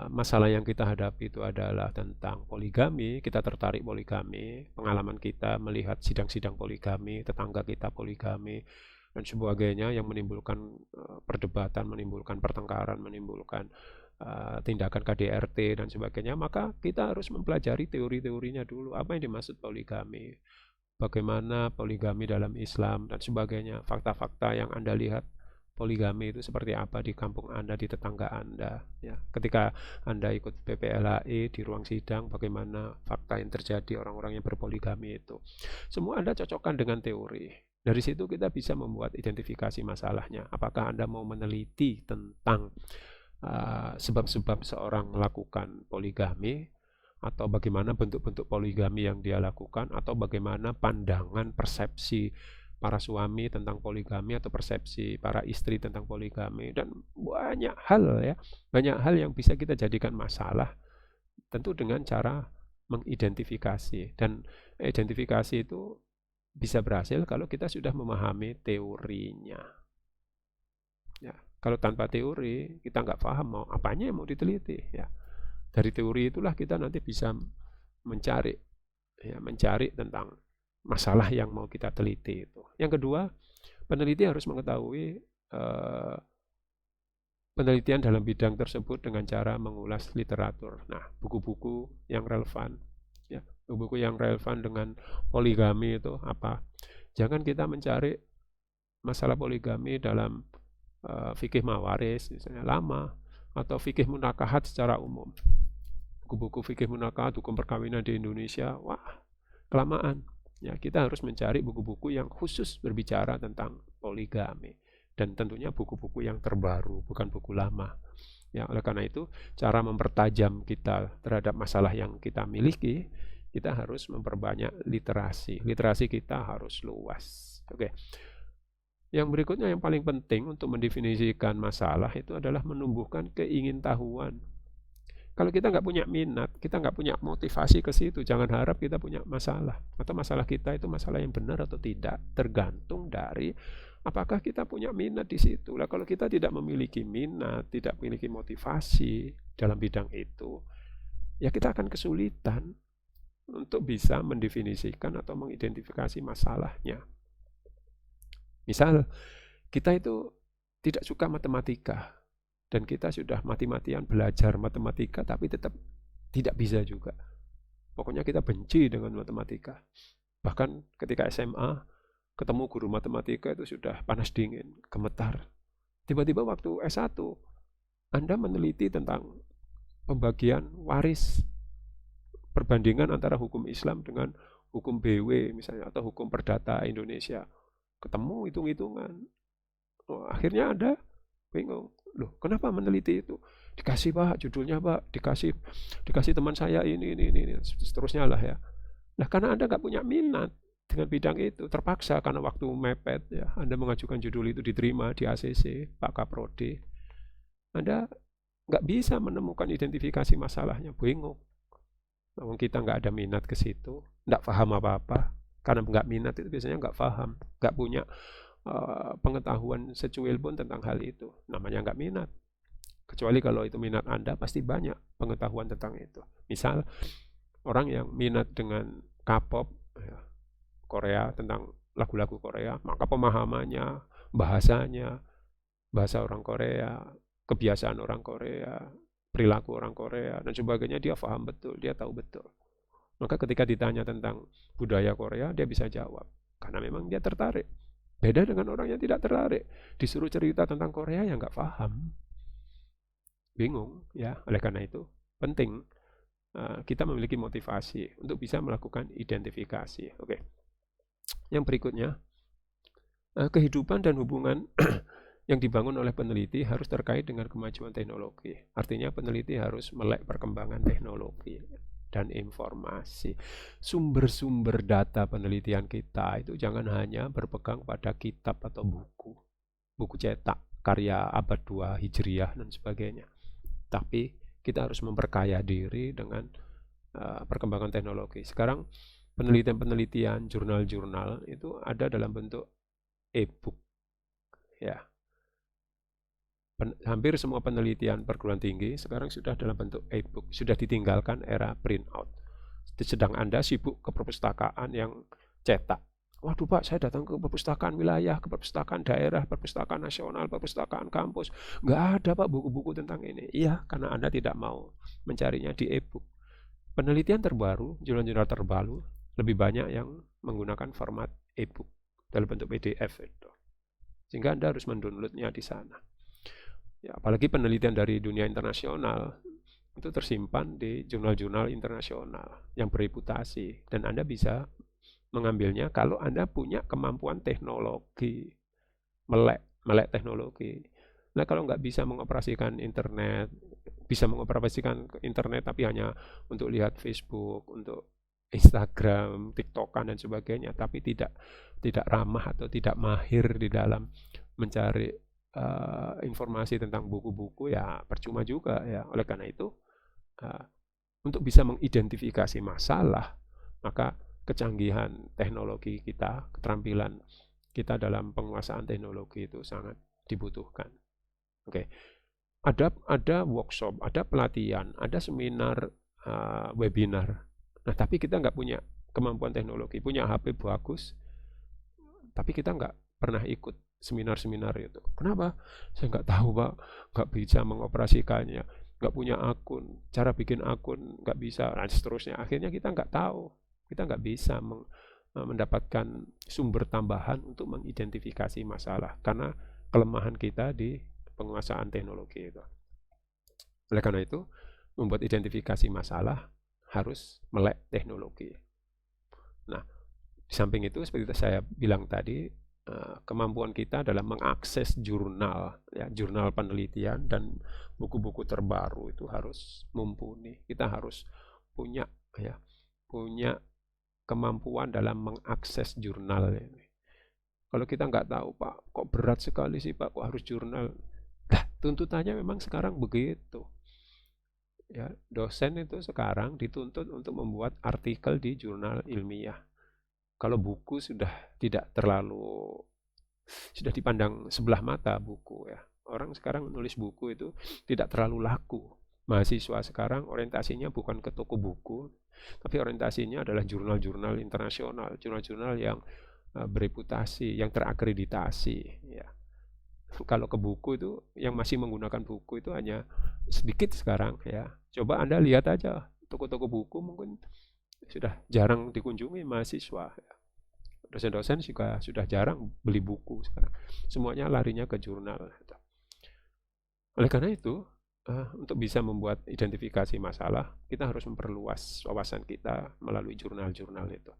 masalah yang kita hadapi itu adalah tentang poligami, kita tertarik poligami, pengalaman kita melihat sidang-sidang poligami, tetangga kita poligami, dan sebagainya yang menimbulkan perdebatan, menimbulkan pertengkaran, menimbulkan tindakan KDRT dan sebagainya, maka kita harus mempelajari teori-teorinya dulu. Apa yang dimaksud poligami? Bagaimana poligami dalam Islam dan sebagainya. Fakta-fakta yang Anda lihat poligami itu seperti apa di kampung Anda, di tetangga Anda, ya. Ketika Anda ikut PPLHI di ruang sidang, bagaimana fakta yang terjadi orang-orang yang berpoligami itu. Semua Anda cocokkan dengan teori. Dari situ kita bisa membuat identifikasi masalahnya. Apakah Anda mau meneliti tentang sebab-sebab seorang melakukan poligami, atau bagaimana bentuk-bentuk poligami yang dia lakukan, atau bagaimana pandangan persepsi para suami tentang poligami atau persepsi para istri tentang poligami, dan banyak hal ya, banyak hal yang bisa kita jadikan masalah, tentu dengan cara mengidentifikasi. Dan identifikasi itu bisa berhasil kalau kita sudah memahami teorinya, ya. Kalau tanpa teori kita nggak paham mau apanya yang mau diteliti, ya. Dari teori itulah kita nanti bisa mencari tentang masalah yang mau kita teliti itu. Yang kedua, peneliti harus mengetahui penelitian dalam bidang tersebut dengan cara mengulas literatur. Nah, buku-buku yang relevan, ya, buku-buku yang relevan dengan poligami itu apa? Jangan kita mencari masalah poligami dalam fikih mawaris misalnya lama, atau fikih munakahat secara umum. Buku-buku fikih munakahat, hukum perkawinan di Indonesia, wah, kelamaan. Ya, kita harus mencari buku-buku yang khusus berbicara tentang poligami, dan tentunya buku-buku yang terbaru, bukan buku lama. Ya, oleh karena itu, cara mempertajam kita terhadap masalah yang kita miliki, kita harus memperbanyak literasi. Literasi kita harus luas. Oke. Yang berikutnya yang paling penting untuk mendefinisikan masalah itu adalah menumbuhkan keingintahuan. Kalau kita nggak punya minat, kita nggak punya motivasi ke situ, jangan harap kita punya masalah. Atau masalah kita itu masalah yang benar atau tidak, tergantung dari apakah kita punya minat di situ. Lah, kalau kita tidak memiliki minat, tidak memiliki motivasi dalam bidang itu, ya kita akan kesulitan untuk bisa mendefinisikan atau mengidentifikasi masalahnya. Misal, kita itu tidak suka matematika, dan kita sudah mati-matian belajar matematika, tapi tetap tidak bisa juga. Pokoknya kita benci dengan matematika. Bahkan ketika SMA, ketemu guru matematika itu sudah panas dingin, gemetar. Tiba-tiba waktu S1, Anda meneliti tentang pembagian waris, perbandingan antara hukum Islam dengan hukum BW misalnya, atau hukum perdata Indonesia. Ketemu hitung-hitungan. Akhirnya Anda bingung. Loh, kenapa meneliti itu? Dikasih Pak, judulnya Pak, dikasih teman saya ini, seterusnya lah ya. Nah, karena Anda nggak punya minat dengan bidang itu, terpaksa karena waktu mepet ya, Anda mengajukan judul itu diterima di ACC, Pak Kaprodi. Anda nggak bisa menemukan identifikasi masalahnya, bingung. Namun kita nggak ada minat ke situ, nggak paham apa-apa. Karena nggak minat itu biasanya nggak paham, nggak punya pengetahuan secuil pun tentang hal itu. Namanya nggak minat. Kecuali kalau itu minat Anda, pasti banyak pengetahuan tentang itu. Misal, orang yang minat dengan K-pop, ya, Korea, tentang lagu-lagu Korea, maka pemahamannya, bahasanya, bahasa orang Korea, kebiasaan orang Korea, perilaku orang Korea, dan sebagainya, dia paham betul, dia tahu betul. Maka ketika ditanya tentang budaya Korea, dia bisa jawab. Karena memang dia tertarik. Beda dengan orang yang tidak tertarik. Disuruh cerita tentang Korea, ya nggak paham. Bingung, ya. Oleh karena itu, penting kita memiliki motivasi untuk bisa melakukan identifikasi. Oke. Yang berikutnya, kehidupan dan hubungan yang dibangun oleh peneliti harus terkait dengan kemajuan teknologi. Artinya peneliti harus melek perkembangan teknologi dan informasi. Sumber-sumber data penelitian kita itu jangan hanya berpegang pada kitab atau buku cetak, karya abad 2 Hijriah dan sebagainya. Tapi kita harus memperkaya diri dengan perkembangan teknologi. Sekarang penelitian-penelitian, jurnal-jurnal itu ada dalam bentuk e-book. Ya. Hampir semua penelitian perguruan tinggi sekarang sudah dalam bentuk e-book, sudah ditinggalkan era printout. Sedang Anda sibuk ke perpustakaan yang cetak. Waduh Pak, saya datang ke perpustakaan wilayah, ke perpustakaan daerah, perpustakaan nasional, perpustakaan kampus. Nggak ada Pak buku-buku tentang ini. Iya, karena Anda tidak mau mencarinya di e-book. Penelitian terbaru, jurnal-jurnal terbaru, lebih banyak yang menggunakan format e-book dalam bentuk PDF itu. Sehingga Anda harus mendownloadnya di sana. Ya, apalagi penelitian dari dunia internasional itu tersimpan di jurnal-jurnal internasional yang bereputasi, dan Anda bisa mengambilnya kalau Anda punya kemampuan teknologi, melek teknologi. Nah, kalau nggak bisa mengoperasikan internet, bisa mengoperasikan internet tapi hanya untuk lihat Facebook, untuk Instagram, TikTokan dan sebagainya, tapi tidak ramah atau tidak mahir di dalam mencari informasi tentang buku-buku, ya percuma juga ya. Oleh karena itu, untuk bisa mengidentifikasi masalah, maka kecanggihan teknologi kita, keterampilan kita dalam penguasaan teknologi itu sangat dibutuhkan. Oke. Ada workshop, ada pelatihan, ada seminar, webinar. Nah, tapi kita nggak punya kemampuan teknologi, punya HP bagus, tapi kita nggak pernah ikut seminar-seminar itu. Kenapa? Saya nggak tahu Pak, nggak bisa mengoperasikannya, nggak punya akun, cara bikin akun nggak bisa, dan seterusnya. Akhirnya kita nggak tahu, kita nggak bisa mendapatkan sumber tambahan untuk mengidentifikasi masalah, karena kelemahan kita di penguasaan teknologi itu. Oleh karena itu, membuat identifikasi masalah harus melek teknologi. Nah, di samping itu, seperti saya bilang tadi, kemampuan kita dalam mengakses jurnal, ya, jurnal penelitian dan buku-buku terbaru itu harus mumpuni. Kita harus punya kemampuan dalam mengakses jurnal ini. Kalau kita nggak tahu, Pak, kok berat sekali sih Pak, kok harus jurnal? Nah, tuntutannya memang sekarang begitu. Ya, dosen itu sekarang dituntut untuk membuat artikel di jurnal ilmiah. Kalau buku sudah dipandang sebelah mata buku ya. Orang sekarang menulis buku itu tidak terlalu laku. Mahasiswa sekarang orientasinya bukan ke toko buku, tapi orientasinya adalah jurnal-jurnal internasional, jurnal-jurnal yang bereputasi, yang terakreditasi ya. Kalau ke buku itu, yang masih menggunakan buku itu hanya sedikit sekarang ya. Coba Anda lihat aja toko-toko buku, mungkin sudah jarang dikunjungi mahasiswa. Dosen-dosen juga sudah jarang beli buku sekarang. Semuanya larinya ke jurnal. Oleh karena itu, untuk bisa membuat identifikasi masalah, kita harus memperluas wawasan kita melalui jurnal-jurnal itu.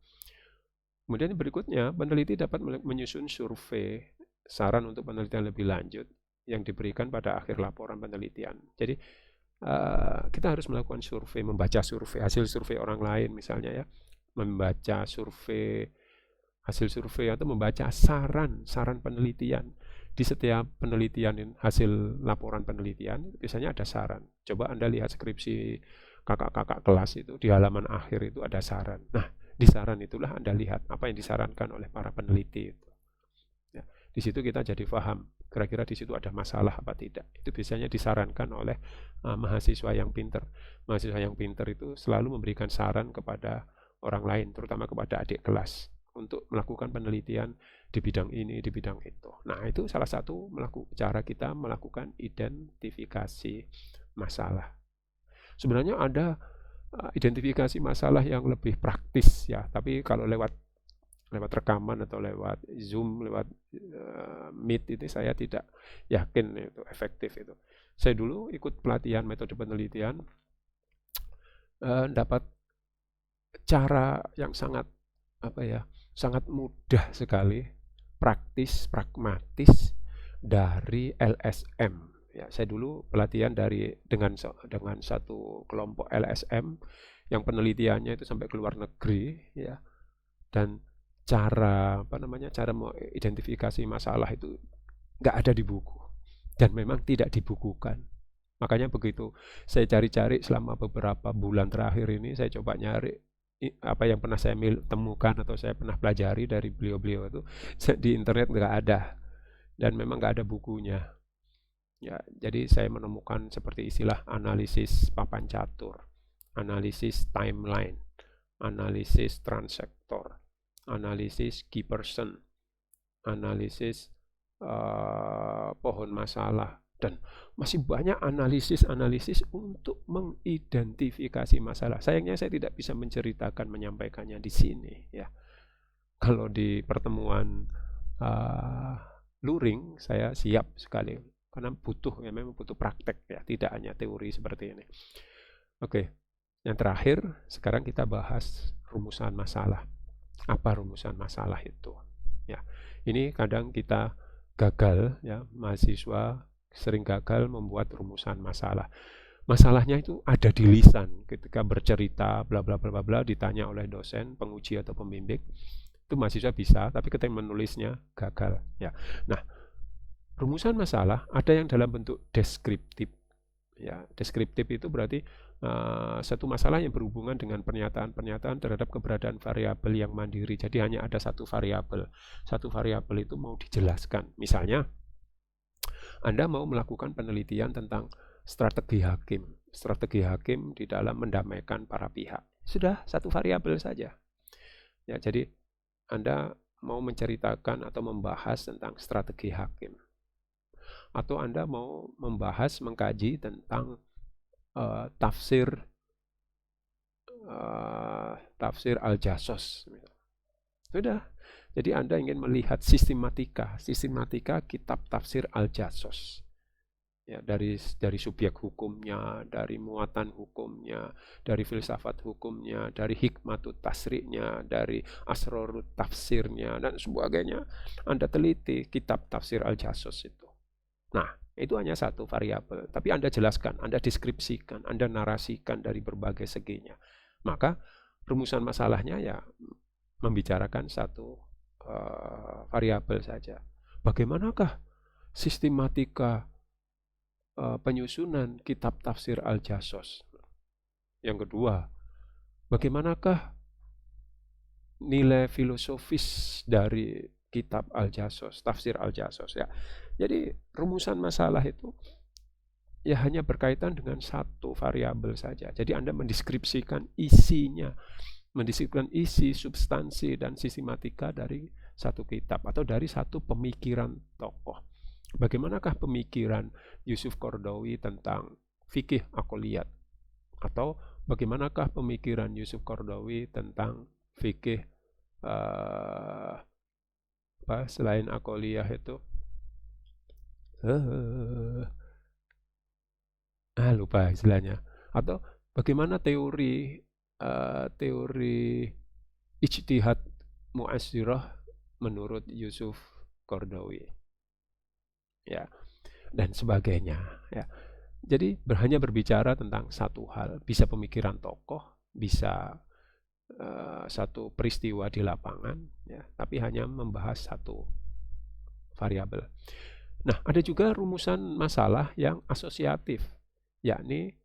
Kemudian berikutnya, peneliti dapat menyusun survei saran untuk penelitian lebih lanjut yang diberikan pada akhir laporan penelitian. Jadi kita harus melakukan survei, membaca survei, hasil survei orang lain misalnya ya, membaca survei, hasil survei atau membaca saran penelitian. Di setiap penelitian, hasil laporan penelitian, biasanya ada saran. Coba Anda lihat skripsi kakak-kakak kelas itu, di halaman akhir itu ada saran. Nah, di saran itulah Anda lihat apa yang disarankan oleh para peneliti itu. Ya, di situ kita jadi paham kira-kira di situ ada masalah apa tidak. Itu biasanya disarankan oleh mahasiswa yang pinter. Mahasiswa yang pinter itu selalu memberikan saran kepada orang lain, terutama kepada adik kelas, untuk melakukan penelitian di bidang ini, di bidang itu. Nah, itu salah satu cara kita melakukan identifikasi masalah. Sebenarnya ada identifikasi masalah yang lebih praktis ya, tapi kalau lewat rekaman atau lewat Zoom, lewat Meet itu saya tidak yakin itu efektif itu. Saya dulu ikut pelatihan metode penelitian, dapat cara yang sangat sangat mudah sekali, praktis, pragmatis dari LSM. Ya, saya dulu pelatihan dengan satu kelompok LSM yang penelitiannya itu sampai ke luar negeri ya. Dan cara mengidentifikasi masalah itu nggak ada di buku dan memang tidak dibukukan. Makanya begitu saya cari-cari selama beberapa bulan terakhir ini, saya coba nyari apa yang pernah saya temukan atau saya pernah pelajari dari beliau-beliau itu di internet nggak ada, dan memang nggak ada bukunya. Ya, jadi saya menemukan seperti istilah analisis papan catur, analisis timeline, analisis transsektor, analisis key person, analisis pohon masalah, dan masih banyak analisis untuk mengidentifikasi masalah. Sayangnya saya tidak bisa menyampaikannya di sini ya. Kalau di pertemuan luring saya siap sekali, karena memang butuh praktek ya, tidak hanya teori seperti ini. Oke, yang terakhir sekarang kita bahas rumusan masalah. Apa rumusan masalah itu? Ya, ini kadang kita gagal ya, mahasiswa sering gagal membuat rumusan masalah. Masalahnya itu ada di lisan, ketika bercerita bla bla bla bla ditanya oleh dosen, penguji atau pembimbing, itu mahasiswa bisa, tapi ketika menulisnya gagal ya. Nah, rumusan masalah ada yang dalam bentuk deskriptif. Ya, deskriptif itu berarti satu masalah yang berhubungan dengan pernyataan-pernyataan terhadap keberadaan variabel yang mandiri. Jadi hanya ada satu variabel. Satu variabel itu mau dijelaskan. Misalnya, Anda mau melakukan penelitian tentang strategi hakim. Strategi hakim di dalam mendamaikan para pihak. Sudah satu variabel saja. Ya, jadi Anda mau menceritakan atau membahas tentang strategi hakim. Atau Anda mau mengkaji tentang tafsir Al-Jassos. Sudah. Jadi Anda ingin melihat sistematika kitab tafsir Al-Jassos. Ya, dari subjek hukumnya, dari muatan hukumnya, dari filsafat hukumnya, dari hikmatut tasriknya, dari asrorut tafsirnya, dan sebagainya. Anda teliti kitab tafsir Al-Jassos itu. Nah, itu hanya satu variabel, tapi Anda jelaskan, Anda deskripsikan, Anda narasikan dari berbagai seginya. Maka rumusan masalahnya ya membicarakan satu variabel saja. Bagaimanakah sistematika penyusunan kitab tafsir Al-Jassos? Yang kedua, bagaimanakah nilai filosofis dari kitab Al-Jassos, tafsir Al-Jassos ya. Jadi rumusan masalah itu ya hanya berkaitan dengan satu variabel saja. Jadi Anda mendeskripsikan isinya, mendeskripsikan isi, substansi, dan sistematika dari satu kitab atau dari satu pemikiran tokoh. Bagaimanakah pemikiran Yusuf Qaradawi tentang fikih akoliyat, atau bagaimanakah pemikiran Yusuf Qaradawi tentang fikih selain akoliyah itu lupa istilahnya, atau bagaimana teori ijtihad mu'asyirah menurut Yusuf Qaradawi, ya, dan sebagainya, ya. Jadi hanya berbicara tentang satu hal, bisa pemikiran tokoh, bisa satu peristiwa di lapangan, ya, tapi hanya membahas satu variabel. Nah, ada juga rumusan masalah yang asosiatif, yakni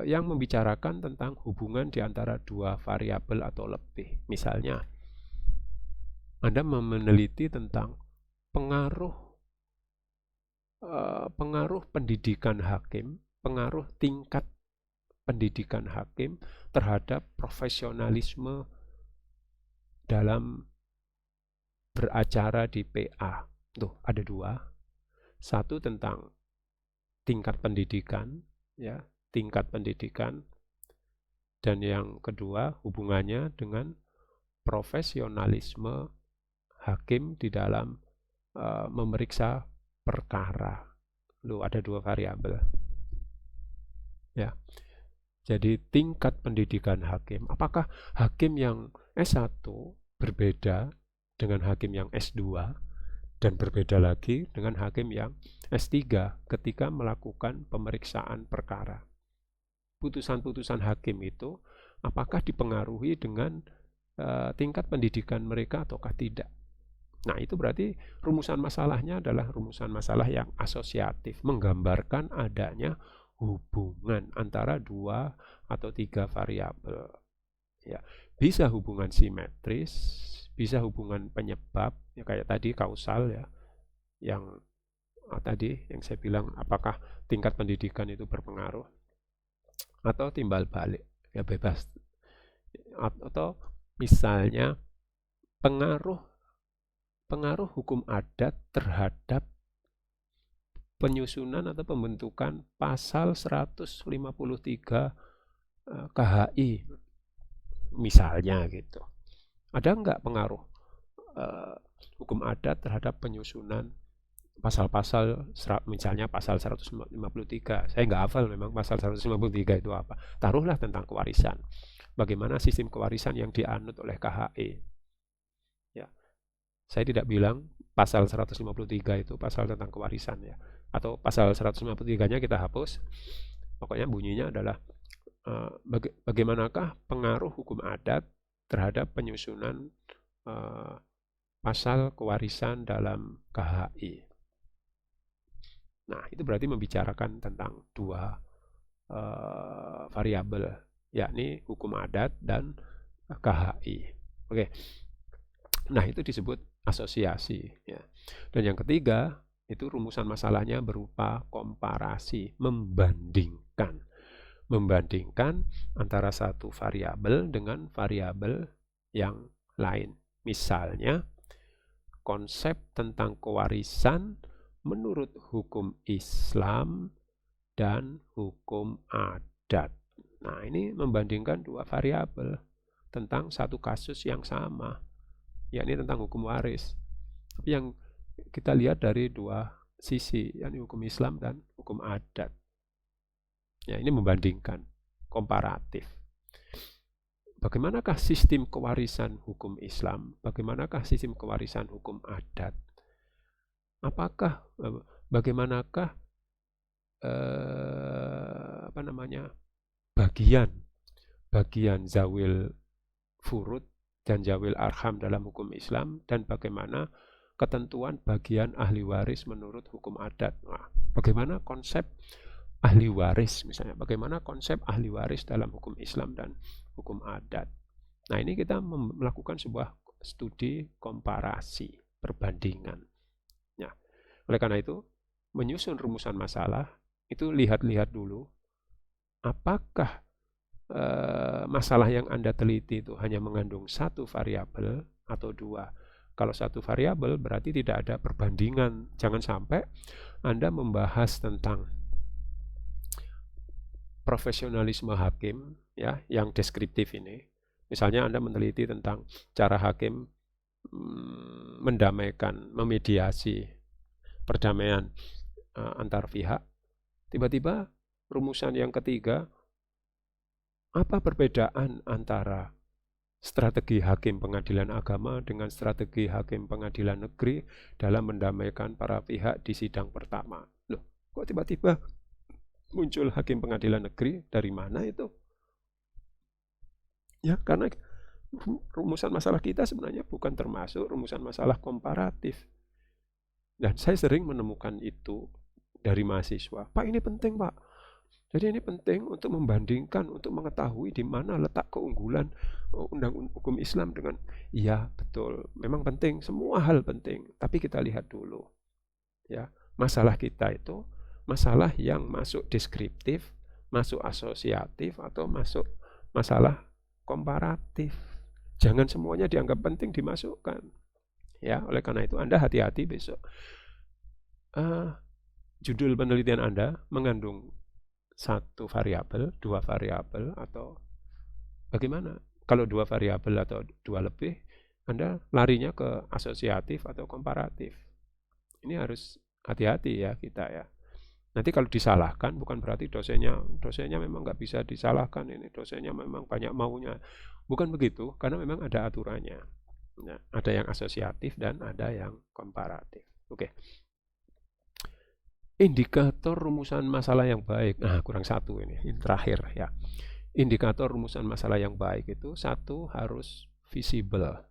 yang membicarakan tentang hubungan di antara dua variabel atau lebih. Misalnya, Anda meneliti tentang pengaruh pendidikan hakim, pengaruh tingkat pendidikan hakim terhadap profesionalisme dalam beracara di PA. Tuh, ada dua. Satu tentang tingkat pendidikan, ya, tingkat pendidikan, dan yang kedua hubungannya dengan profesionalisme hakim di dalam memeriksa perkara. Loh, ada dua variabel. Ya. Jadi tingkat pendidikan hakim, apakah hakim yang S1 berbeda dengan hakim yang S2 dan berbeda lagi dengan hakim yang S3 ketika melakukan pemeriksaan perkara. Putusan-putusan hakim itu apakah dipengaruhi dengan tingkat pendidikan mereka ataukah tidak. Nah, itu berarti rumusan masalahnya adalah rumusan masalah yang asosiatif, menggambarkan adanya hubungan antara dua atau tiga variabel. Ya, bisa hubungan simetris, bisa hubungan penyebab, ya kayak tadi kausal, ya, yang tadi yang saya bilang apakah tingkat pendidikan itu berpengaruh, atau timbal balik, ya bebas, atau misalnya pengaruh hukum adat terhadap penyusunan atau pembentukan pasal 153 KHI misalnya gitu. Ada enggak pengaruh hukum adat terhadap penyusunan pasal-pasal, misalnya pasal 153. Saya enggak hafal memang pasal 153 itu apa. Taruhlah tentang kewarisan. Bagaimana sistem kewarisan yang dianut oleh KHI. Ya. Saya tidak bilang pasal 153 itu pasal tentang kewarisan, ya. Atau pasal 153-nya kita hapus. Pokoknya bunyinya adalah bagaimanakah pengaruh hukum adat terhadap penyusunan pasal kewarisan dalam KHI. Nah, itu berarti membicarakan tentang dua variabel, yakni hukum adat dan KHI. Oke. Nah, itu disebut asosiasi, ya. Dan yang ketiga, itu rumusan masalahnya berupa komparasi, membandingkan antara satu variabel dengan variabel yang lain. Misalnya, konsep tentang kewarisan menurut hukum Islam dan hukum adat. Nah, ini membandingkan dua variabel tentang satu kasus yang sama, yakni tentang hukum waris. Tapi yang kita lihat dari dua sisi, yakni hukum Islam dan hukum adat. Ya, ini membandingkan, komparatif. Bagaimanakah sistem kewarisan hukum Islam? Bagaimanakah sistem kewarisan hukum adat? Bagaimanakah bagian zawil furud dan zawil arham dalam hukum Islam, dan bagaimana ketentuan bagian ahli waris menurut hukum adat. Nah, bagaimana konsep ahli waris misalnya, bagaimana konsep ahli waris dalam hukum Islam dan hukum adat. Nah, ini kita melakukan sebuah studi komparasi, perbandingan. Ya. Oleh karena itu, menyusun rumusan masalah itu lihat-lihat dulu apakah masalah yang Anda teliti itu hanya mengandung satu variabel atau dua. Kalau satu variabel berarti tidak ada perbandingan. Jangan sampai Anda membahas tentang profesionalisme hakim ya yang deskriptif ini. Misalnya Anda meneliti tentang cara hakim mendamaikan, memediasi perdamaian antar pihak. Tiba-tiba rumusan yang ketiga, apa perbedaan antara strategi hakim pengadilan agama dengan strategi hakim pengadilan negeri dalam mendamaikan para pihak di sidang pertama? Loh, kok tiba-tiba muncul hakim pengadilan negeri? Dari mana itu? Ya, karena rumusan masalah kita sebenarnya bukan termasuk rumusan masalah komparatif. Dan saya sering menemukan itu dari mahasiswa. Pak, ini penting, Pak. Jadi ini penting untuk membandingkan, untuk mengetahui di mana letak keunggulan undang hukum Islam dengan, iya betul, memang penting, semua hal penting. Tapi kita lihat dulu, ya masalah kita itu masalah yang masuk deskriptif, masuk asosiatif, atau masuk masalah komparatif. Jangan semuanya dianggap penting dimasukkan. Ya, oleh karena itu Anda hati-hati besok. Judul penelitian Anda mengandung satu variabel, dua variabel, atau bagaimana? Kalau dua variabel atau dua lebih, Anda larinya ke asosiatif atau komparatif. Ini harus hati-hati ya kita ya. Nanti kalau disalahkan bukan berarti dosennya memang nggak bisa disalahkan, ini dosennya memang banyak maunya. Bukan begitu, karena memang ada aturannya. Nah, ada yang asosiatif dan ada yang komparatif. Oke. Indikator rumusan masalah yang baik. Nah, kurang satu ini terakhir ya. Indikator rumusan masalah yang baik itu satu harus visible.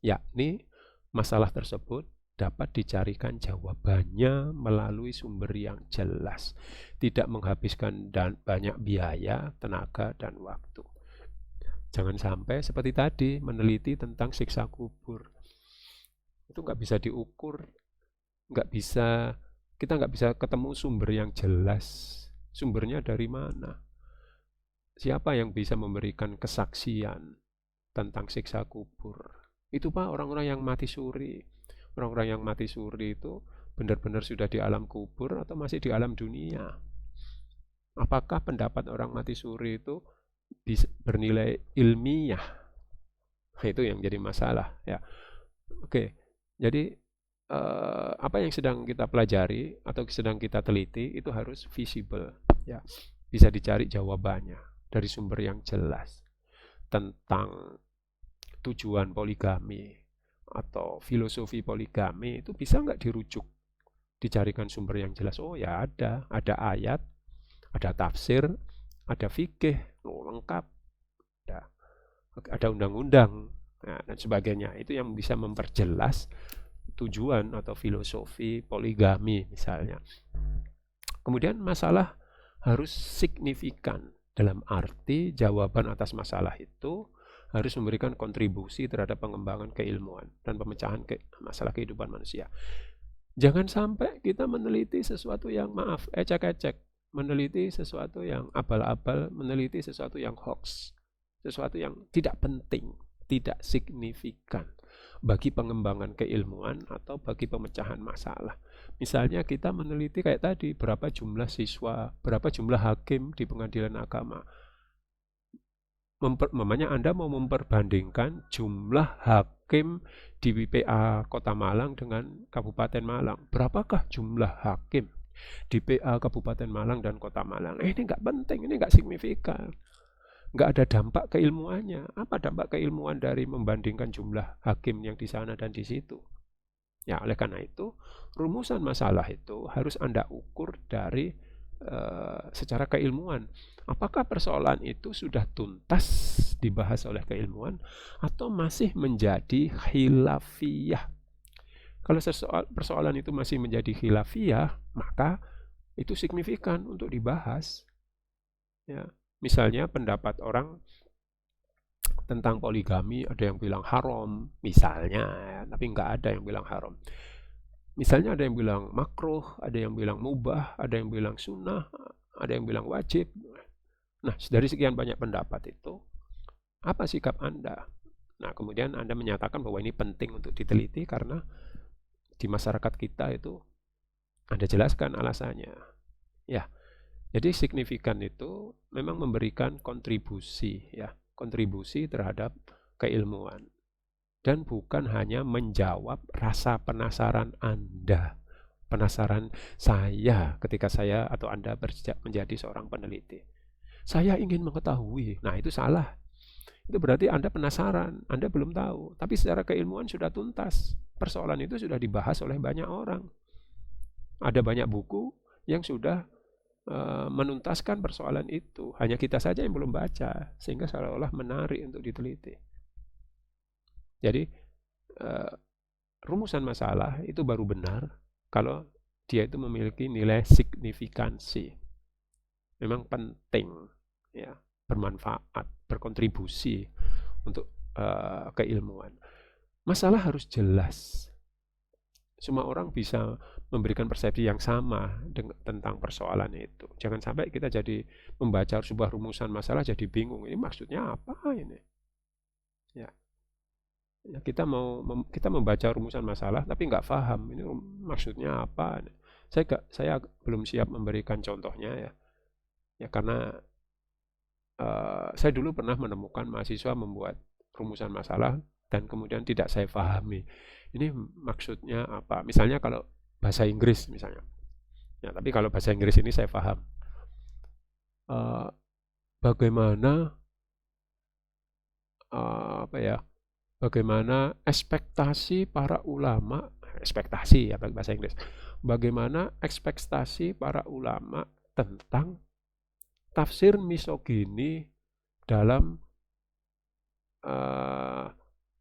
Yakni masalah tersebut dapat dicarikan jawabannya melalui sumber yang jelas, tidak menghabiskan banyak biaya, tenaga, dan waktu. Jangan sampai seperti tadi meneliti tentang siksa kubur. Itu nggak bisa diukur, kita nggak bisa ketemu sumber yang jelas. Sumbernya dari mana? Siapa yang bisa memberikan kesaksian tentang siksa kubur? Itu Pak, orang-orang yang mati suri. Orang-orang yang mati suri itu benar-benar sudah di alam kubur atau masih di alam dunia? Apakah pendapat orang mati suri itu bernilai ilmiah? Itu yang jadi masalah ya. Oke, jadi apa yang sedang kita pelajari atau sedang kita teliti itu harus visible ya, bisa dicari jawabannya dari sumber yang jelas. Tentang tujuan poligami atau filosofi poligami itu bisa nggak dirujuk, dicarikan sumber yang jelas. Oh ya ada ayat, ada tafsir, ada fikih, lengkap, ada undang-undang dan sebagainya. Itu yang bisa memperjelas tujuan atau filosofi poligami misalnya. Kemudian masalah harus signifikan, dalam arti jawaban atas masalah itu harus memberikan kontribusi terhadap pengembangan keilmuan dan pemecahan masalah kehidupan manusia. Jangan sampai kita meneliti sesuatu yang ecek-ecek, meneliti sesuatu yang abal-abal, meneliti sesuatu yang hoax, sesuatu yang tidak penting, tidak signifikan bagi pengembangan keilmuan atau bagi pemecahan masalah. Misalnya kita meneliti kayak tadi, berapa jumlah siswa, berapa jumlah hakim di pengadilan agama. Mamanya Anda mau memperbandingkan jumlah hakim di PA Kota Malang dengan Kabupaten Malang. Berapakah jumlah hakim di PA Kabupaten Malang dan Kota Malang? Ini nggak penting, ini nggak signifikan. Nggak ada dampak keilmuannya. Apa dampak keilmuan dari membandingkan jumlah hakim yang di sana dan di situ? Ya, oleh karena itu, rumusan masalah itu harus Anda ukur dari secara keilmuan. Apakah persoalan itu sudah tuntas dibahas oleh keilmuan atau masih menjadi khilafiyah? Kalau persoalan itu masih menjadi khilafiyah, maka itu signifikan untuk dibahas. Ya, misalnya pendapat orang tentang poligami, ada yang bilang haram, misalnya, ya, tapi nggak ada yang bilang haram. Misalnya ada yang bilang makruh, ada yang bilang mubah, ada yang bilang sunnah, ada yang bilang wajib. Nah, dari sekian banyak pendapat itu, apa sikap Anda? Nah, kemudian Anda menyatakan bahwa ini penting untuk diteliti karena di masyarakat kita itu Anda jelaskan alasannya. Ya, Jadi signifikan itu memang memberikan kontribusi, ya, kontribusi terhadap keilmuan, dan bukan hanya menjawab rasa penasaran Anda, penasaran saya ketika saya atau Anda menjadi seorang peneliti. Saya ingin mengetahui. Nah, itu salah. Itu berarti Anda penasaran, Anda belum tahu. Tapi secara keilmuan sudah tuntas. Persoalan itu sudah dibahas oleh banyak orang. Ada banyak buku yang sudah menuntaskan persoalan itu. Hanya kita saja yang belum baca, sehingga seolah-olah menarik untuk diteliti. Jadi rumusan masalah itu baru benar kalau dia itu memiliki nilai signifikansi. Memang penting, ya, bermanfaat, berkontribusi untuk keilmuan. Masalah harus jelas. Semua orang bisa memberikan persepsi yang sama tentang persoalan itu. Jangan sampai kita jadi membaca sebuah rumusan masalah jadi bingung. Ini maksudnya apa ini? Ya, kita membaca rumusan masalah tapi nggak paham ini maksudnya apa. Saya belum siap memberikan contohnya, ya. Ya, karena saya dulu pernah menemukan mahasiswa membuat rumusan masalah dan kemudian tidak saya pahami. Ini maksudnya apa? Misalnya kalau bahasa Inggris misalnya. Ya, tapi kalau bahasa Inggris ini saya paham. Bagaimana bagaimana ekspektasi para ulama, ekspektasi ya bahasa Inggris. Bagaimana ekspektasi para ulama tentang tafsir misogini dalam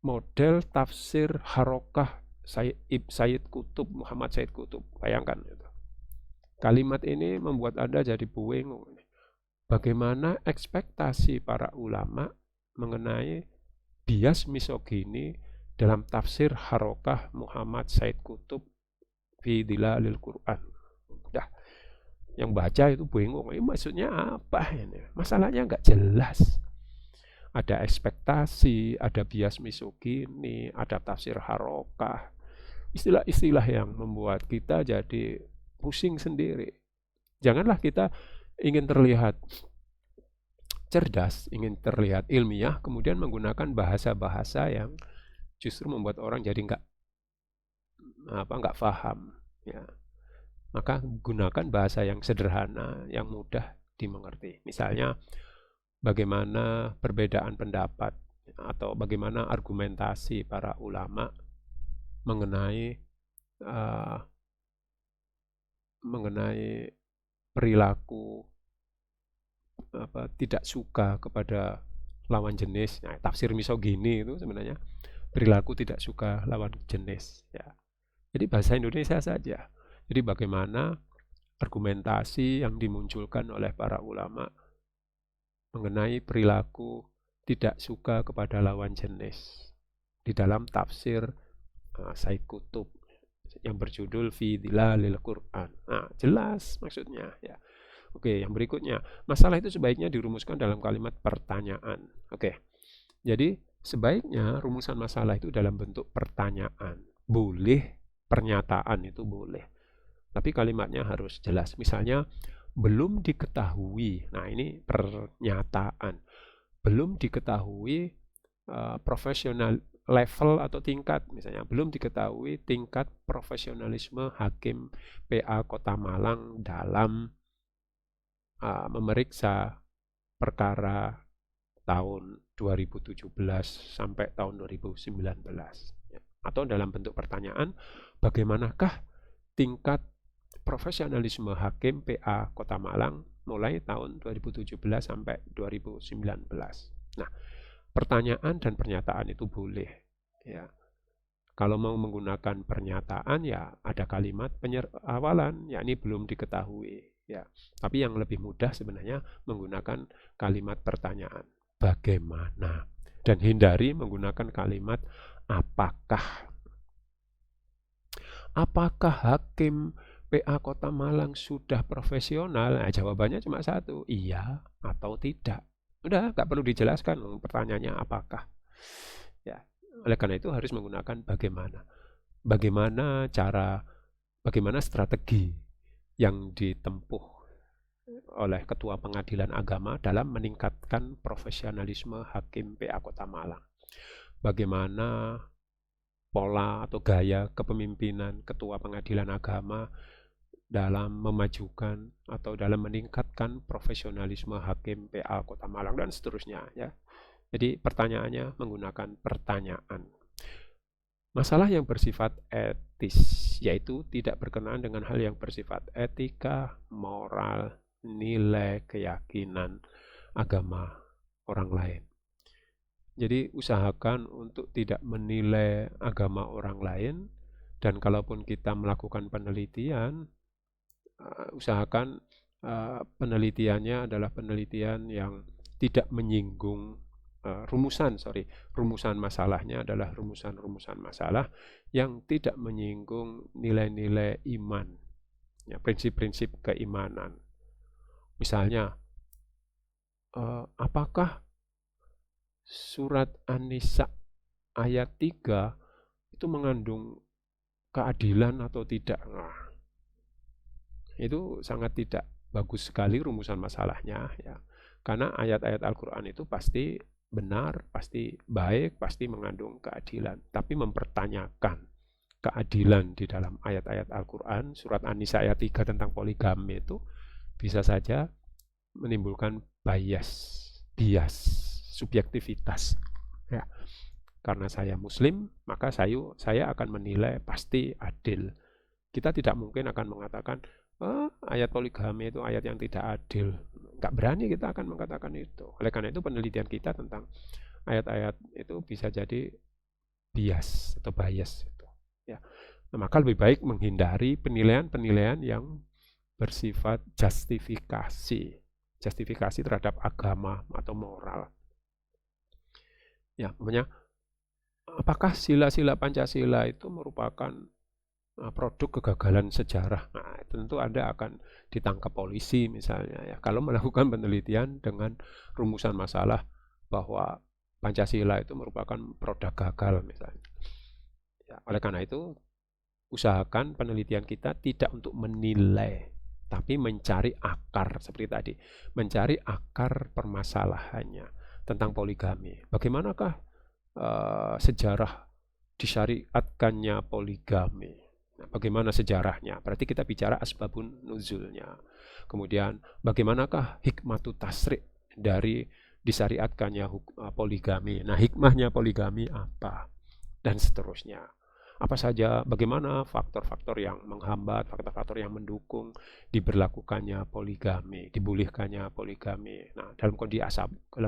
model tafsir Harokah Sayyid Qutb, Muhammad Sayyid Qutb. Bayangkan itu. Kalimat ini membuat Anda jadi bingung. Bagaimana ekspektasi para ulama mengenai bias misogini dalam tafsir Harokah Muhammad Sayyid Qutb fi Dhilalil Quran. Dah, yang baca itu bingung. Ini maksudnya apa ini? Masalahnya nggak jelas. Ada ekspektasi, ada bias misogini, ada tafsir harokah. Istilah-istilah yang membuat kita jadi pusing sendiri. Janganlah kita ingin terlihat cerdas, ingin terlihat ilmiah, kemudian menggunakan bahasa-bahasa yang justru membuat orang jadi nggak paham. Ya. Maka gunakan bahasa yang sederhana, yang mudah dimengerti. Misalnya, bagaimana perbedaan pendapat atau bagaimana argumentasi para ulama mengenai perilaku tidak suka kepada lawan jenis. Nah, tafsir misogini itu sebenarnya perilaku tidak suka lawan jenis. Ya. Jadi bahasa Indonesia saja. Jadi bagaimana argumentasi yang dimunculkan oleh para ulama mengenai perilaku tidak suka kepada lawan jenis di dalam tafsir Sayyid Qutb yang berjudul Fi Dhilalil Quran. Nah, jelas maksudnya, ya. Oke, yang berikutnya, masalah itu sebaiknya dirumuskan dalam kalimat pertanyaan. Oke. Jadi, sebaiknya rumusan masalah itu dalam bentuk pertanyaan. Boleh, pernyataan itu boleh. Tapi kalimatnya harus jelas. Misalnya, belum diketahui. Nah, ini pernyataan. Belum diketahui profesional level atau tingkat, misalnya belum diketahui tingkat profesionalisme Hakim PA Kota Malang dalam memeriksa perkara tahun 2017 sampai tahun 2019. Atau dalam bentuk pertanyaan, bagaimanakah tingkat profesionalisme Hakim PA Kota Malang mulai tahun 2017 sampai 2019. Nah, pertanyaan dan pernyataan itu boleh, ya. Kalau mau menggunakan pernyataan, ya ada kalimat awalan, yakni belum diketahui, ya. Tapi yang lebih mudah sebenarnya menggunakan kalimat pertanyaan. Bagaimana? Dan hindari menggunakan kalimat apakah. Apakah Hakim PA Kota Malang sudah profesional? Nah, jawabannya cuma satu, iya atau tidak. Udah, nggak perlu dijelaskan pertanyaannya apakah. Ya, oleh karena itu harus menggunakan bagaimana. Bagaimana strategi yang ditempuh oleh Ketua Pengadilan Agama dalam meningkatkan profesionalisme Hakim PA Kota Malang. Bagaimana pola atau gaya kepemimpinan Ketua Pengadilan Agama dalam memajukan atau dalam meningkatkan profesionalisme Hakim PA Kota Malang dan seterusnya ya. Jadi pertanyaannya menggunakan pertanyaan. Masalah yang bersifat etis, yaitu tidak berkenaan dengan hal yang bersifat etika, moral, nilai, keyakinan, agama orang lain. Jadi usahakan untuk tidak menilai agama orang lain, dan kalaupun kita melakukan penelitian, usahakan penelitiannya adalah penelitian yang tidak menyinggung rumusan masalahnya adalah rumusan masalah yang tidak menyinggung nilai-nilai iman, ya, prinsip-prinsip keimanan. Misalnya, apakah surat An-Nisa ayat 3 itu mengandung keadilan atau tidak? Nah, itu sangat tidak bagus sekali rumusan masalahnya, ya. Karena ayat-ayat Al-Quran itu pasti benar, pasti baik, pasti mengandung keadilan. Tapi mempertanyakan keadilan di dalam ayat-ayat Al-Quran, surat An-Nisa ayat 3 tentang poligami itu bisa saja menimbulkan bias, subjektivitas. Ya. Karena saya Muslim, maka saya akan menilai pasti adil. Kita tidak mungkin akan mengatakan, ayat poligami itu ayat yang tidak adil. Nggak berani kita akan mengatakan itu. Oleh karena itu penelitian kita tentang ayat-ayat itu bisa jadi bias atau bias itu. Ya. Nah, maka lebih baik menghindari penilaian-penilaian yang bersifat justifikasi terhadap agama atau moral. Ya, namanya apakah sila-sila Pancasila itu merupakan produk kegagalan sejarah? Nah, tentu Anda akan ditangkap polisi misalnya ya kalau melakukan penelitian dengan rumusan masalah bahwa Pancasila itu merupakan produk gagal misalnya. Ya, oleh karena itu usahakan penelitian kita tidak untuk menilai, tapi mencari akar seperti tadi, mencari akar permasalahannya tentang poligami. Bagaimanakah sejarah disyariatkannya poligami? Bagaimana sejarahnya? Berarti kita bicara asbabun nuzulnya. Kemudian bagaimanakah hikmatu tasrik dari disyariatkannya poligami? Nah, hikmahnya poligami apa? Dan seterusnya. Apa saja, bagaimana faktor-faktor yang menghambat, faktor-faktor yang mendukung diberlakukannya poligami, dibolehkannya poligami. Nah, dalam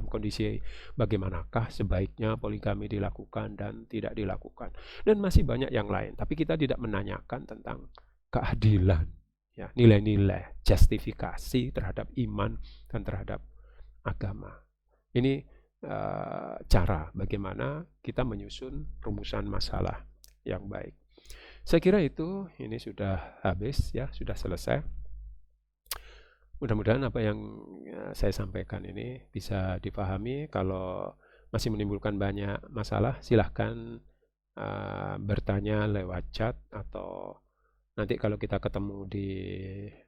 kondisi bagaimanakah sebaiknya poligami dilakukan dan tidak dilakukan. Dan masih banyak yang lain, tapi kita tidak menanyakan tentang keadilan, ya, nilai-nilai, justifikasi terhadap iman dan terhadap agama. Ini cara bagaimana kita menyusun rumusan masalah yang baik. Saya kira ini sudah habis ya, sudah selesai. Mudah-mudahan apa yang saya sampaikan ini bisa dipahami. Kalau masih menimbulkan banyak masalah, silahkan bertanya lewat chat atau nanti kalau kita ketemu di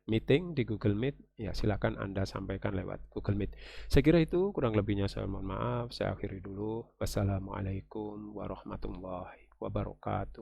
meeting di Google Meet, ya silakan Anda sampaikan lewat Google Meet. Saya kira itu, kurang lebihnya saya mohon maaf. Saya akhiri dulu. Wassalamualaikum warahmatullahi wabarakatuh.